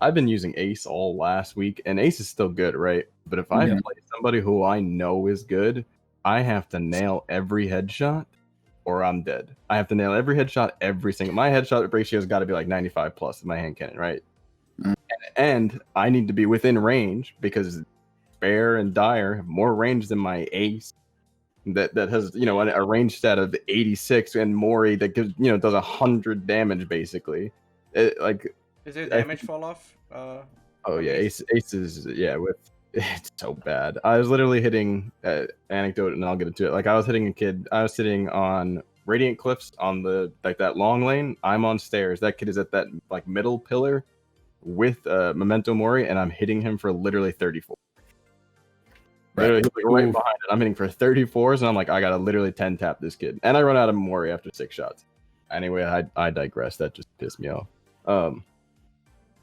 I've been using Ace all last week, and Ace is still good, right? But if I play somebody who I know is good, I have to nail every headshot or I'm dead. I have to nail every headshot, every single. My headshot ratio has got to be like 95 plus in my hand cannon, right? And I need to be within range because Bear and Dire have more range than my Ace. That has, you know, a range stat of 86, and Mori that gives, you know, does 100 damage basically. Is there damage fall off? Oh yeah, Ace is it's so bad. I was literally hitting anecdote, and I'll get into it. Like I was hitting a kid. I was sitting on Radiant Cliffs on the that long lane. I'm on stairs. That kid is at that middle pillar with Memento Mori, and I'm hitting him for literally 34. Literally, he's right behind it. I'm hitting for 34s, and I'm like, I gotta literally 10 tap this kid, and I run out of Mori after 6 shots. Anyway, I digress. That just pissed me off.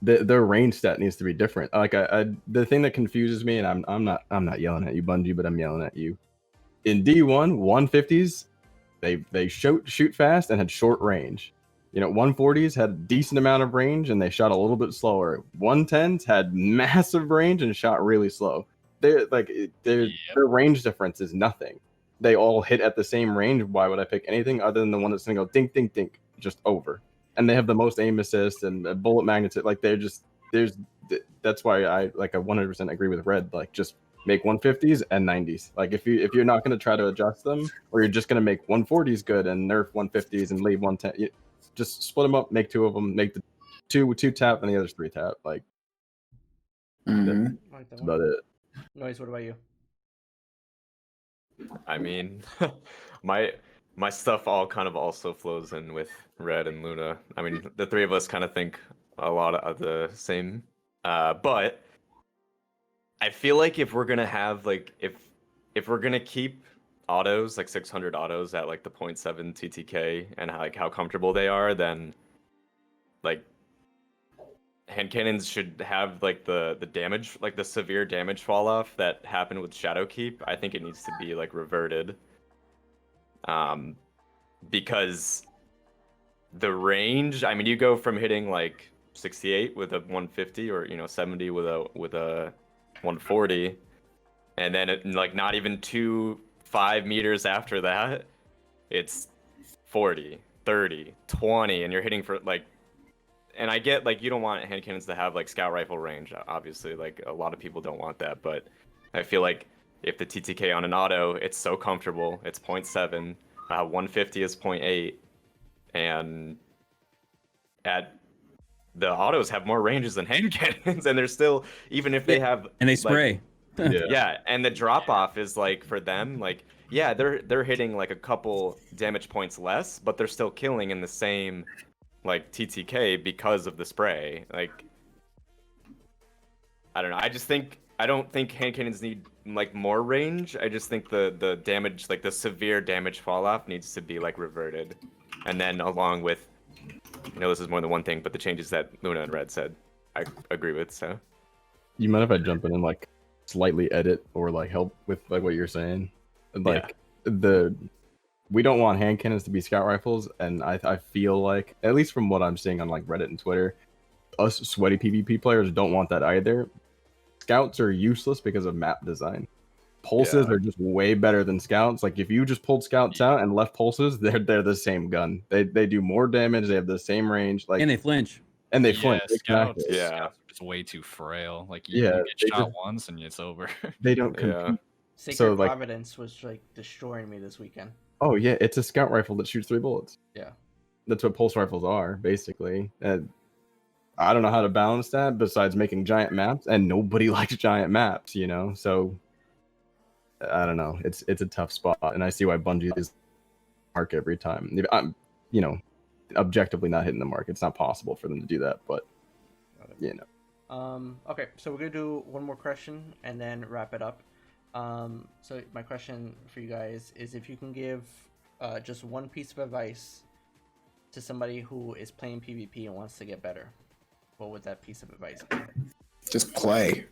The range stat needs to be different. The thing that confuses me, and I'm not yelling at you, Bungie, but I'm yelling at you. In D1, 150s, they shoot fast and had short range. You know, 140s had a decent amount of range and they shot a little bit slower. 110s had massive range and shot really slow. Their range difference is nothing. They all hit at the same range. Why would I pick anything other than the one that's gonna go dink dink dink just over? And they have the most aim assist and bullet magnets. Like that's why I 100% agree with Red. Like just make 150s and 90s. Like if you're not gonna try to adjust them, or you're just gonna make 140s good and nerf 150s and leave 110, just split them up, make 2 of them, make the two tap and the others 3 tap. Like that's about it. Noise, what about you? I mean, my stuff all kind of also flows in with Red and Luna. I mean, the 3 of us kind of think a lot of the same. But I feel like if we're gonna have if we're gonna keep autos 600 autos at the 0.7 TTK and how comfortable they are, then hand cannons should have the damage, the severe damage fall off that happened with Shadowkeep. I think it needs to be reverted. Because the range, I mean, you go from hitting 68 with a 150 or 70 with a 140, and then not even 5 meters after that, it's 40, 30, 20, and you're hitting for and I get you don't want hand cannons to have scout rifle range, obviously, a lot of people don't want that, but I feel like if the TTK on an auto, it's so comfortable, it's 0.7, 150 is 0.8, and the autos have more ranges than hand cannons, and they're still, even if they have, and they spray. Yeah, and the drop off is for them, yeah, they're hitting a couple damage points less, but they're still killing in the same TTK because of the spray. I don't know. I don't think hand cannons need like more range. I just think the damage, like the severe damage fall off, needs to be like reverted, and then along with, I know this is more than one thing, but the changes that Luna and Red said, I agree with. So, you mind if I jump in and like slightly edit or like help with like what you're saying? Like we don't want hand cannons to be scout rifles, and I feel like, at least from what I'm seeing on like Reddit and Twitter, us sweaty PvP players don't want that either. Scouts are useless because of map design. Pulses are just way better than scouts. Like if you just pulled scouts out and left pulses, they're the same gun. They do more damage. They have the same range. Like And they flinch. Flinch. Scouts, Exactly. scouts are just way too frail. Like you get shot once and it's over. They don't compete. Sacred Providence was like destroying me this weekend. Oh yeah, it's a scout rifle that shoots 3 bullets. Yeah, that's what pulse rifles are basically. I don't know how to balance that besides making giant maps, and nobody likes giant maps, you know. So I don't know. It's a tough spot, and I see why Bungie is mark every time. I'm, you know, objectively not hitting the mark. It's not possible for them to do that, but you know. Okay, so we're gonna do one more question and then wrap it up. So my question for you guys is if you can give just one piece of advice to somebody who is playing PvP and wants to get better, what would that piece of advice be? Just play.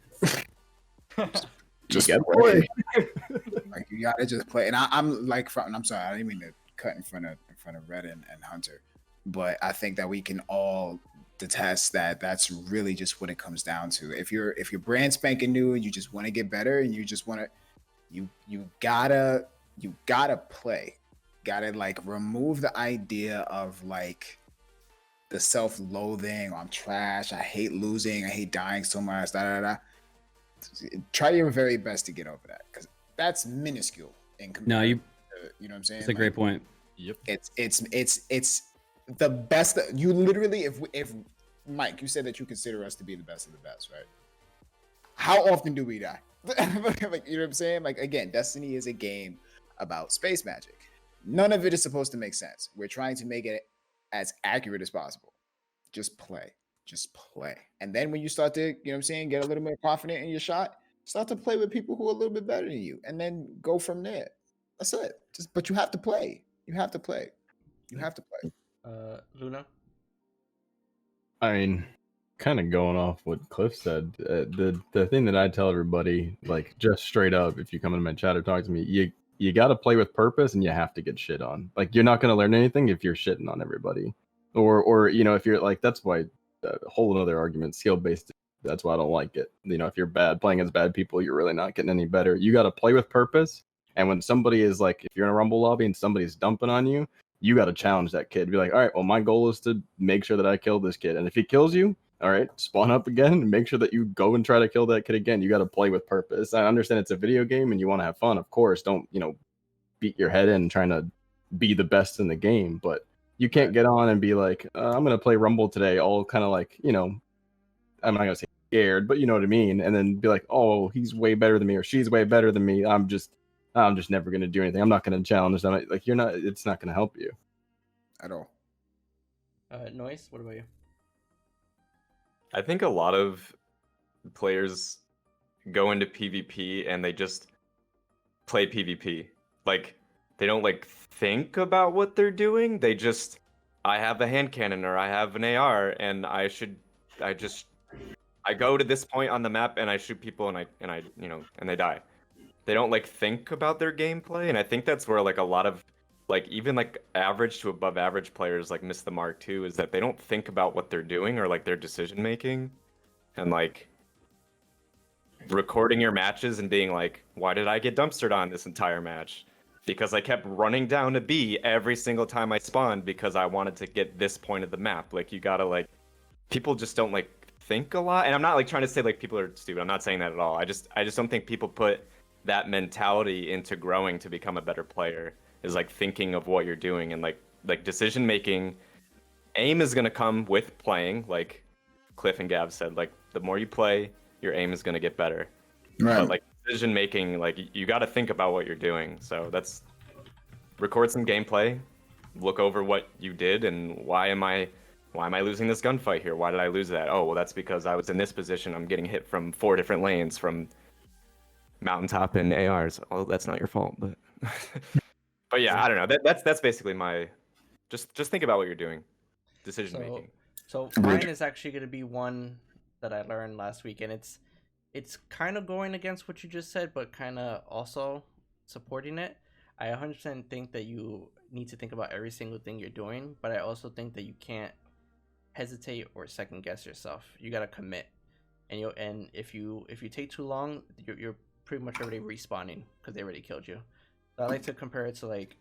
just play. Like you gotta just play. And I'm like, I'm sorry, I didn't mean to cut in front of Red and Hunter, but I think that we can all detest that that's really just what it comes down to. If you're brand spanking new and you just want to get better and you just want to, you gotta play. Gotta like remove the idea of like the self-loathing. I'm trash. I hate losing. I hate dying so much. Try your very best to get over that, because that's minuscule in comparison. You know what I'm saying? It's a great point. Yep. It's the best. You literally, if Mike, you said that you consider us to be the best of the best, right? How often do we die? Like, you know what I'm saying? Like, again, Destiny is a game about space magic. None of it is supposed to make sense. We're trying to make it as accurate as possible. Just play. And then when you start to, you know what I'm saying, get a little more confident in your shot, start to play with people who are a little bit better than you, and then go from there. That's it. But you have to play. Luna? I mean, kind of going off what Cliff said, the thing that I tell everybody, like just straight up, if you come into my chat or talk to me, you got to play with purpose, and you have to get shit on. Like you're not going to learn anything if you're shitting on everybody, or you know, if you're like, that's why a whole another argument, skill based. That's why I don't like it. You know, if you're bad playing as bad people, you're really not getting any better. You got to play with purpose. And when somebody is like, if you're in a Rumble lobby and somebody's dumping on you, you got to challenge that kid. Be like, all right, well, my goal is to make sure that I kill this kid. And if he kills you, all right, spawn up again and make sure that you go and try to kill that kid again. You got to play with purpose. I understand it's a video game and you want to have fun. Of course, don't, you know, beat your head in trying to be the best in the game. But you can't get on and be like, I'm going to play Rumble today, all kind of like, you know, I'm not going to say scared, but you know what I mean? And then be like, oh, he's way better than me or she's way better than me. I'm just never going to do anything. I'm not going to challenge them. Like, it's not going to help you at all. Noise, what about you? I think a lot of players go into PvP and they just play PvP. Like, they don't like think about what they're doing. They just, I have a hand cannon or I have an AR and I go to this point on the map and I shoot people and I you know, and they die. They don't like think about their gameplay, and I think that's where like a lot of like even like average to above average players like miss the mark too, is that they don't think about what they're doing or like their decision making, and like recording your matches and being like, why did I get dumpstered on this entire match? Because I kept running down a B every single time I spawned because I wanted to get this point of the map. Like, you gotta like, people just don't like think a lot, and I'm not like trying to say like people are stupid. I'm not saying that at all. I just don't think people put that mentality into growing to become a better player, is like thinking of what you're doing and like decision making. Aim is gonna come with playing, like Cliff and Gav said. Like, the more you play, your aim is gonna get better. Right. But like decision making, like you got to think about what you're doing. So that's, record some gameplay, look over what you did and why am I losing this gunfight here? Why did I lose that? Oh, well, that's because I was in this position. I'm getting hit from 4 different lanes from mountaintop and ARs. Oh, that's not your fault, but but yeah, I don't know. That's basically my just think about what you're doing. Decision making. So mine is actually going to be one that I learned last week, and it's kind of going against what you just said, but kind of also supporting it. I 100% think that you need to think about every single thing you're doing, but I also think that you can't hesitate or second guess yourself. You got to commit, and if you take too long, you're pretty much already respawning because they already killed you. So I like to compare it to like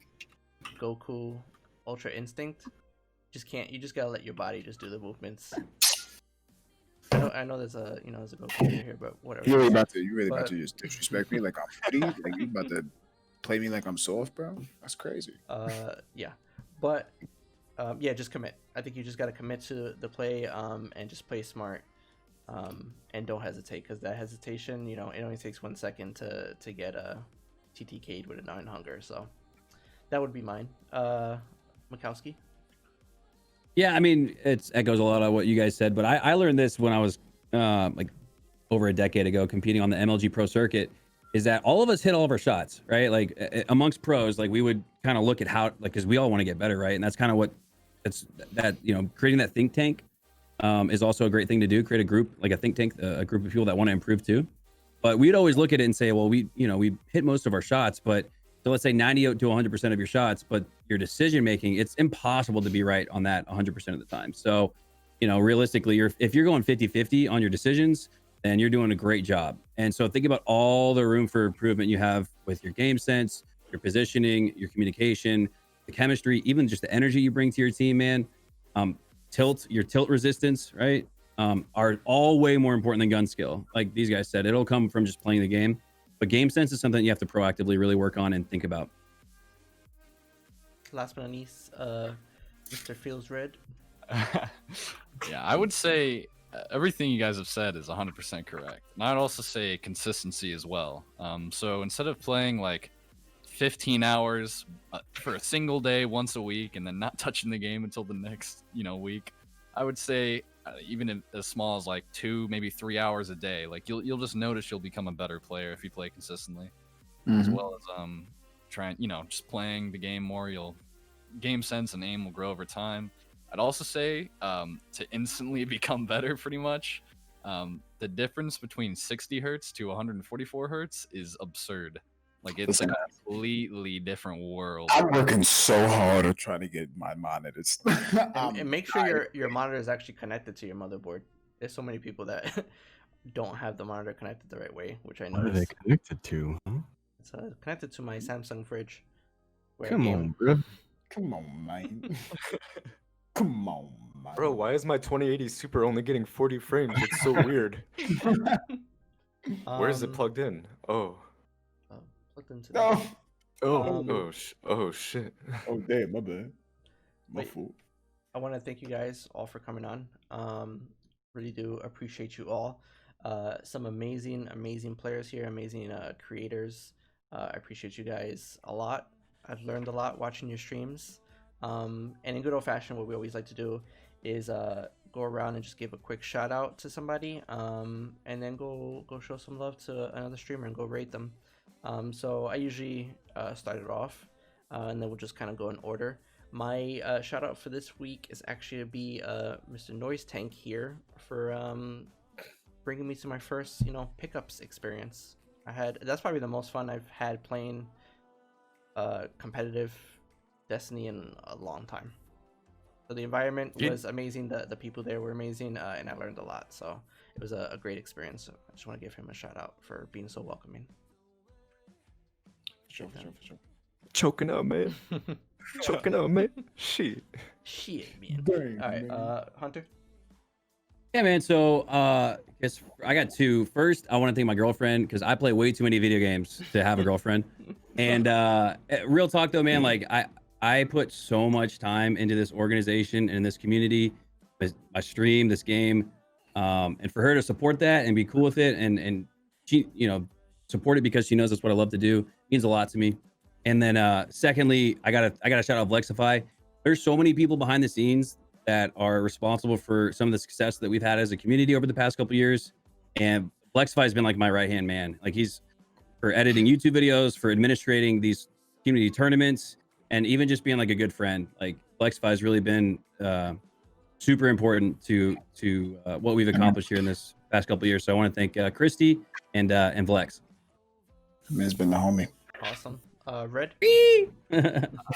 Goku Ultra Instinct. You just gotta let your body just do the movements. I know there's a there's a Goku here, but whatever. You really about to just disrespect me like I'm pretty? Like you about to play me like I'm soft, bro? That's crazy. Yeah, but yeah, just commit. I think you just gotta commit to the play, and just play smart, and don't hesitate, because that hesitation, it only takes 1 second to get a TTK'd with a 9 hunger. So that would be mine. Makowski. Yeah, I mean, it echoes a lot of what you guys said, but I learned this when I was like over a decade ago competing on the MLG Pro circuit, is that all of us hit all of our shots, right? Like amongst pros, like we would kind of look at how, like, because we all want to get better, right? And that's kind of what creating that think tank is also a great thing to do. Create a group, like a think tank, a group of people that want to improve too. But we'd always look at it and say, well, we hit most of our shots, but so let's say 90 to 100% of your shots, but your decision making, it's impossible to be right on that 100% of the time. So, realistically, if you're going 50-50 on your decisions, then you're doing a great job. And so think about all the room for improvement you have with your game sense, your positioning, your communication, the chemistry, even just the energy you bring to your team, man. Your tilt resistance, right, are all way more important than gun skill. Like these guys said, it'll come from just playing the game. But game sense is something you have to proactively really work on and think about. Last but not least, Mr. Feels Red. Yeah, I would say everything you guys have said is 100% correct. And I'd also say consistency as well. So instead of playing like 15 hours for a single day once a week and then not touching the game until the next week, I would say even as small as like 2, maybe 3 hours a day, like you'll just notice you'll become a better player if you play consistently, as well as trying just playing the game more. Your game sense and aim will grow over time. I'd also say to instantly become better, pretty much the difference between 60 hertz to 144 hertz is absurd. Like it's a completely different world. I'm working so hard on trying to get my monitors. And make sure your monitor is actually connected to your motherboard. There's so many people that don't have the monitor connected the right way, which I know. What are they connected to? Huh? It's connected to my Samsung fridge. Come on, bro. Come on, man. Come on, man. Bro, why is my 2080 Super only getting 40 frames? It's so weird. Where is it plugged in? Oh. Plugged into Oh shit. Oh damn, my bad. My fault. I want to thank you guys all for coming on. Really do appreciate you all. Some amazing players here, amazing creators. I appreciate you guys a lot. I've learned a lot watching your streams. And in good old fashion, what we always like to do is go around and just give a quick shout out to somebody, and then go show some love to another streamer and go rate them. So I usually start it off, and then we'll just kind of go in order. My shout out for this week is actually to be Mr. NOISETANK here for bringing me to my first pickups experience. That's probably the most fun I've had playing competitive Destiny in a long time. So the environment was amazing, the people there were amazing, and I learned a lot. So it was a great experience. So I just want to give him a shout out for being so welcoming. For sure. Choking up, man. Choking up, man. Shit, man. Dang, all right, man. Hunter. Yeah, man. So guess I got 2. First, I want to thank my girlfriend, because I play way too many video games to have a girlfriend. And real talk though, man, like I put so much time into this organization and this community, my stream, this game, and for her to support that and be cool with it, and she support it because she knows that's what I love to do, means a lot to me. And then secondly, I gotta shout out Vlexify. There's so many people behind the scenes that are responsible for some of the success that we've had as a community over the past couple years, and Vlexify has been like my right hand man. Like he's for editing YouTube videos, for administrating these community tournaments, and even just being like a good friend. Like FlexFi has really been super important to what we've accomplished here in this past couple of years. So I want to thank Christy and Vlex. It's been the homie. Awesome. Red. I'd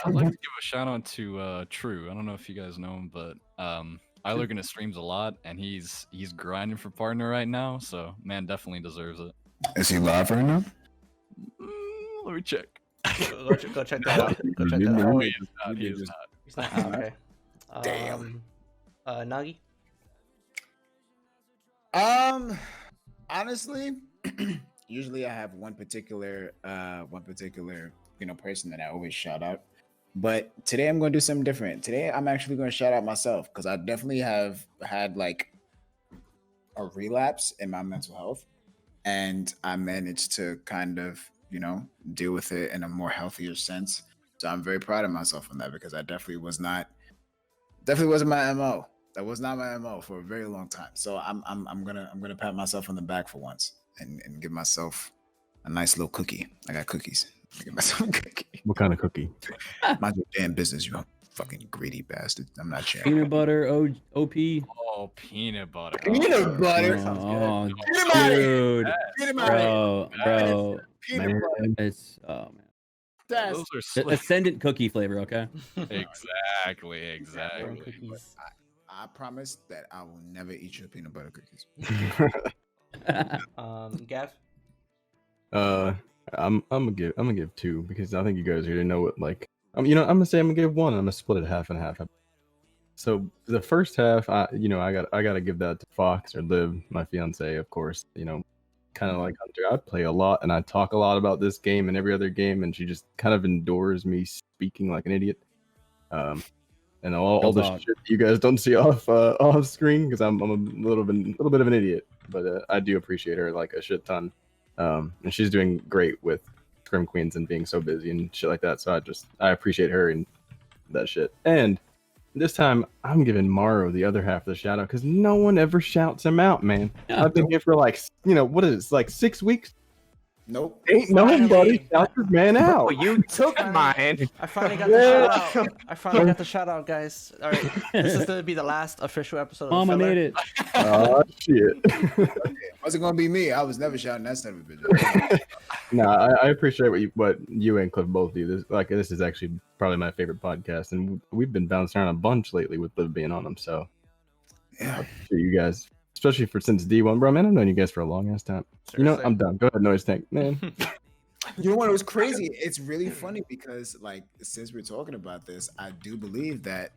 like to give a shout out to True. I don't know if you guys know him, but I look into streams a lot, and he's grinding for partner right now. So man, definitely deserves it. Is he live right now? Let me check. Go check that out. Go check that out. No, he is not. He is not. He's not. Okay. Damn. Nogi. Honestly, usually I have one particular person that I always shout out. But today I'm going to do something different. Today I'm actually going to shout out myself because I definitely have had like a relapse in my mental health, and I managed to kind of, deal with it in a more healthier sense. So I'm very proud of myself on that because I definitely wasn't my MO. That was not my MO for a very long time. So I'm gonna pat myself on the back for once and give myself a nice little cookie. I got cookies. Give myself a cookie. What kind of cookie? Mind your damn business, you fucking greedy bastard. I'm not sharing. Peanut butter, OP. Oh, peanut butter. Peanut butter. Oh, Dude. Bro. Peanut butter. It's man. That's Those are slick. Ascendant cookie flavor, okay? Exactly. Cookies. I promise that I will never eat your peanut butter cookies. Gav. I'm gonna give 2 because I think you guys already know what like. I'm gonna say I'm gonna give 1. I'm gonna split it half and half. So the first half, I gotta give that to Fox or Liv, my fiance, of course. Kind of like Hunter. I play a lot and I talk a lot about this game and every other game, and she just kind of endures me speaking like an idiot. And all the shit you guys don't see off screen because I'm a little bit of an idiot, but I do appreciate her like a shit ton. And she's doing great with Scrim Queens and being so busy and shit like that. So I appreciate her and that shit. And this time I'm giving MARU the other half of the shout out because no one ever shouts him out, man. Yeah. I've been here for like, what is it, like 6 weeks? Nope. Ain't nobody shout this man out. Oh, you took mine. I finally got the shout out. I finally got the shout out, guys. All right, this is gonna be the last official episode of Mom, the I Filler. made it. Oh shit. Wasn't gonna be me. I was never shouting that son of a bitch. No, I appreciate what you and Cliff both do. This is actually probably my favorite podcast, and we've been bouncing around a bunch lately with Liv being on them. So Yeah. you guys, especially since D1, bro. Man, I've known you guys for a long ass time. Seriously. I'm done. Go ahead, Noise Tank, man. You know what? It was crazy. It's really funny because, like, since we're talking about this, I do believe that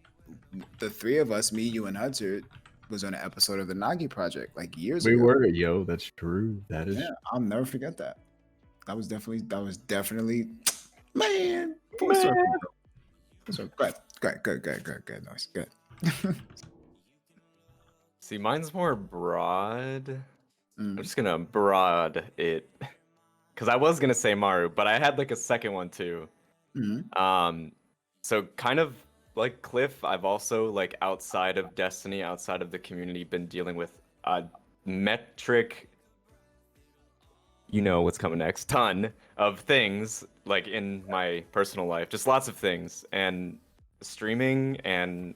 the three of us, me, you, and Hunter, was on an episode of the NOGI project like years ago. We were, yo. That's true. That is. Yeah, I'll never forget that. That was definitely, man. Full Man. circle, bro. So good, Noise, good. See, mine's more broad. I'm Mm. just gonna broad it because I was gonna say MARU, but I had like a second one too. Mhm. So kind of like Cliff, I've also like outside of Destiny, outside of the community, been dealing with metric. You know what's coming next? Ton of things like in my personal life, just lots of things, and streaming and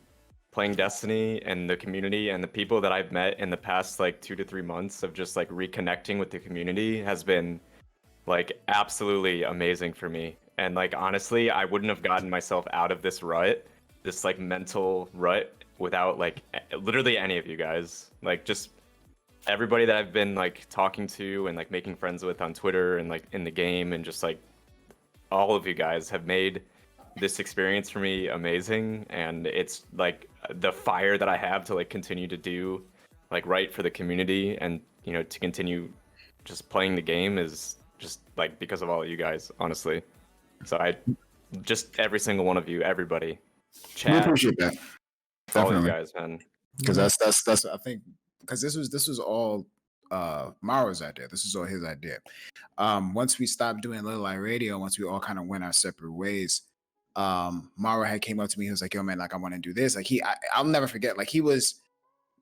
playing Destiny and the community and the people that I've met in the past like 2 to 3 months of just like reconnecting with the community has been like absolutely amazing for me. And like honestly, I wouldn't have gotten myself out of this rut, this like mental rut, without like literally any of you guys. Like just everybody that I've been like talking to and like making friends with on Twitter and like in the game, and just like all of you guys have made this experience for me amazing. And it's like the fire that I have to like continue to do like right for the community and to continue just playing the game is just like because of all of you guys, honestly. So I just every single one of you, everybody, We chat, appreciate that. all of you Definitely. guys, man. Because that's I think because this was all Maru's idea. This was all his idea. Once we stopped doing Little Eye Radio, once we all kind of went our separate ways, Maru had came up to me. He was like, "Yo, man, like I want to do this." Like I'll never forget. Like he was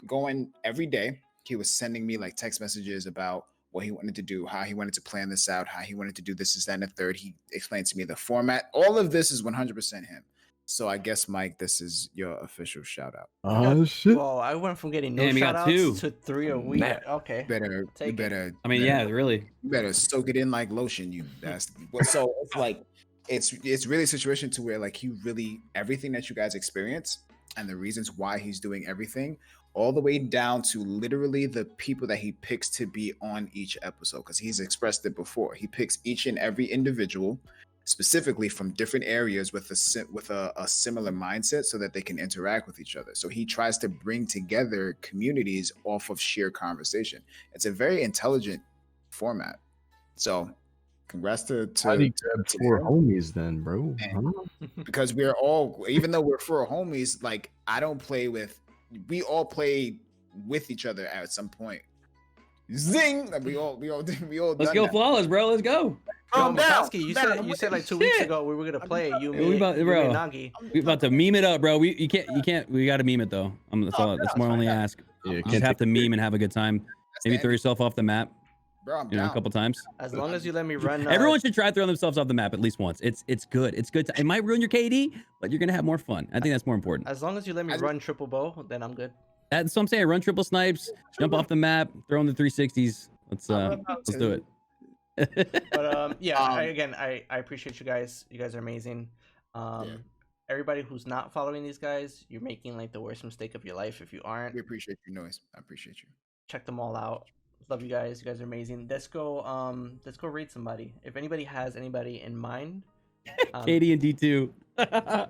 going every day. He was sending me like text messages about what he wanted to do, how he wanted to plan this out, how he wanted to do this, that, and the third. He explained to me the format. All of this is 100% him. So I guess, Mike, this is your official shout out. Oh shit! Well, I went from getting no Damn, you shout got outs two. to 3 a week. Okay. You better. I mean, yeah, really. You better soak it in like lotion. You bastard. So it's like it's really a situation to where like he really everything that you guys experience and the reasons why he's doing everything, all the way down to literally the people that he picks to be on each episode, because he's expressed it before. He picks each and every individual specifically from different areas with a similar mindset so that they can interact with each other. So he tries to bring together communities off of sheer conversation. It's a very intelligent format. So congrats to How do you grab 4 homies then, bro? Because we're all, even though we're 4 homies, like we all play with each other at some point. Zing! Like we all Let's go flawless, bro. Let's go. Makowski, you said like 2 weeks ago we were gonna play. You and Nogi. We about to meme it up, bro. You can't. We gotta meme it though. That's my only ask. You just have to meme and have a good time. Maybe throw yourself off the map. Bro, a couple times. As long as you let me run. Everyone should try throwing themselves off the map at least once. It's good. It's good. It might ruin your KD, but you're gonna have more fun. I think that's more important. As long as you let me run triple bow, then I'm good. That's what I'm saying. Run triple snipes, jump off the map, throw in the 360s. Let's do it. But yeah, I appreciate you guys. You guys are amazing. Everybody who's not following these guys, you're making like the worst mistake of your life if you aren't. We appreciate you, Noise. I appreciate you. Check them all out. Love you guys. You guys are amazing. Let's go rate somebody. If anybody has anybody in mind, Katie and D2.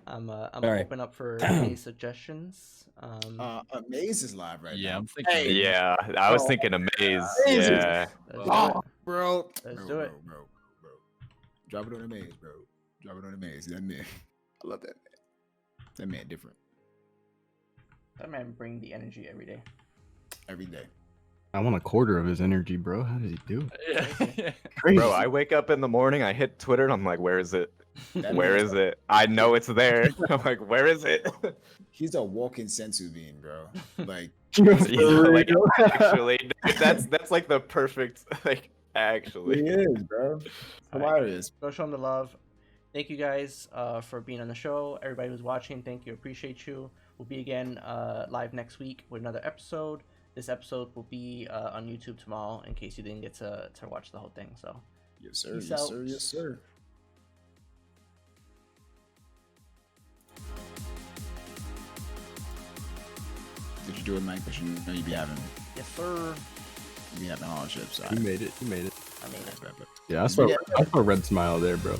I'm open up for any suggestions. Amaze is live right now. I'm thinking. Yeah, I was thinking Amaze. Yeah. Bro. Let's do it. Bro. Drop it on Amaze, bro. Drop it on Amaze. That man. I love that man. That man different. That man bring the energy every day. Every day. I want 1/4 of his energy, bro. How does he do it? Bro, I wake up in the morning, I hit Twitter, and I'm like, where is it? Where is it? I know it's there. I'm like, where is it? He's a walking sensu bean, bro. Like, like actually, that's like the perfect, like, actually. He is, bro. Hilarious. Go show him the love. Thank you guys for being on the show. Everybody who's watching, thank you. Appreciate you. We'll be again live next week with another episode. This episode will be on YouTube tomorrow in case you didn't get to watch the whole thing. So, yes, sir. Yes, sir. Yes, sir. Did you do it, Mike? But you know you be having. Yes, sir. You be having hardships. You made it. I made it. Yeah, I saw a red smile there, bro.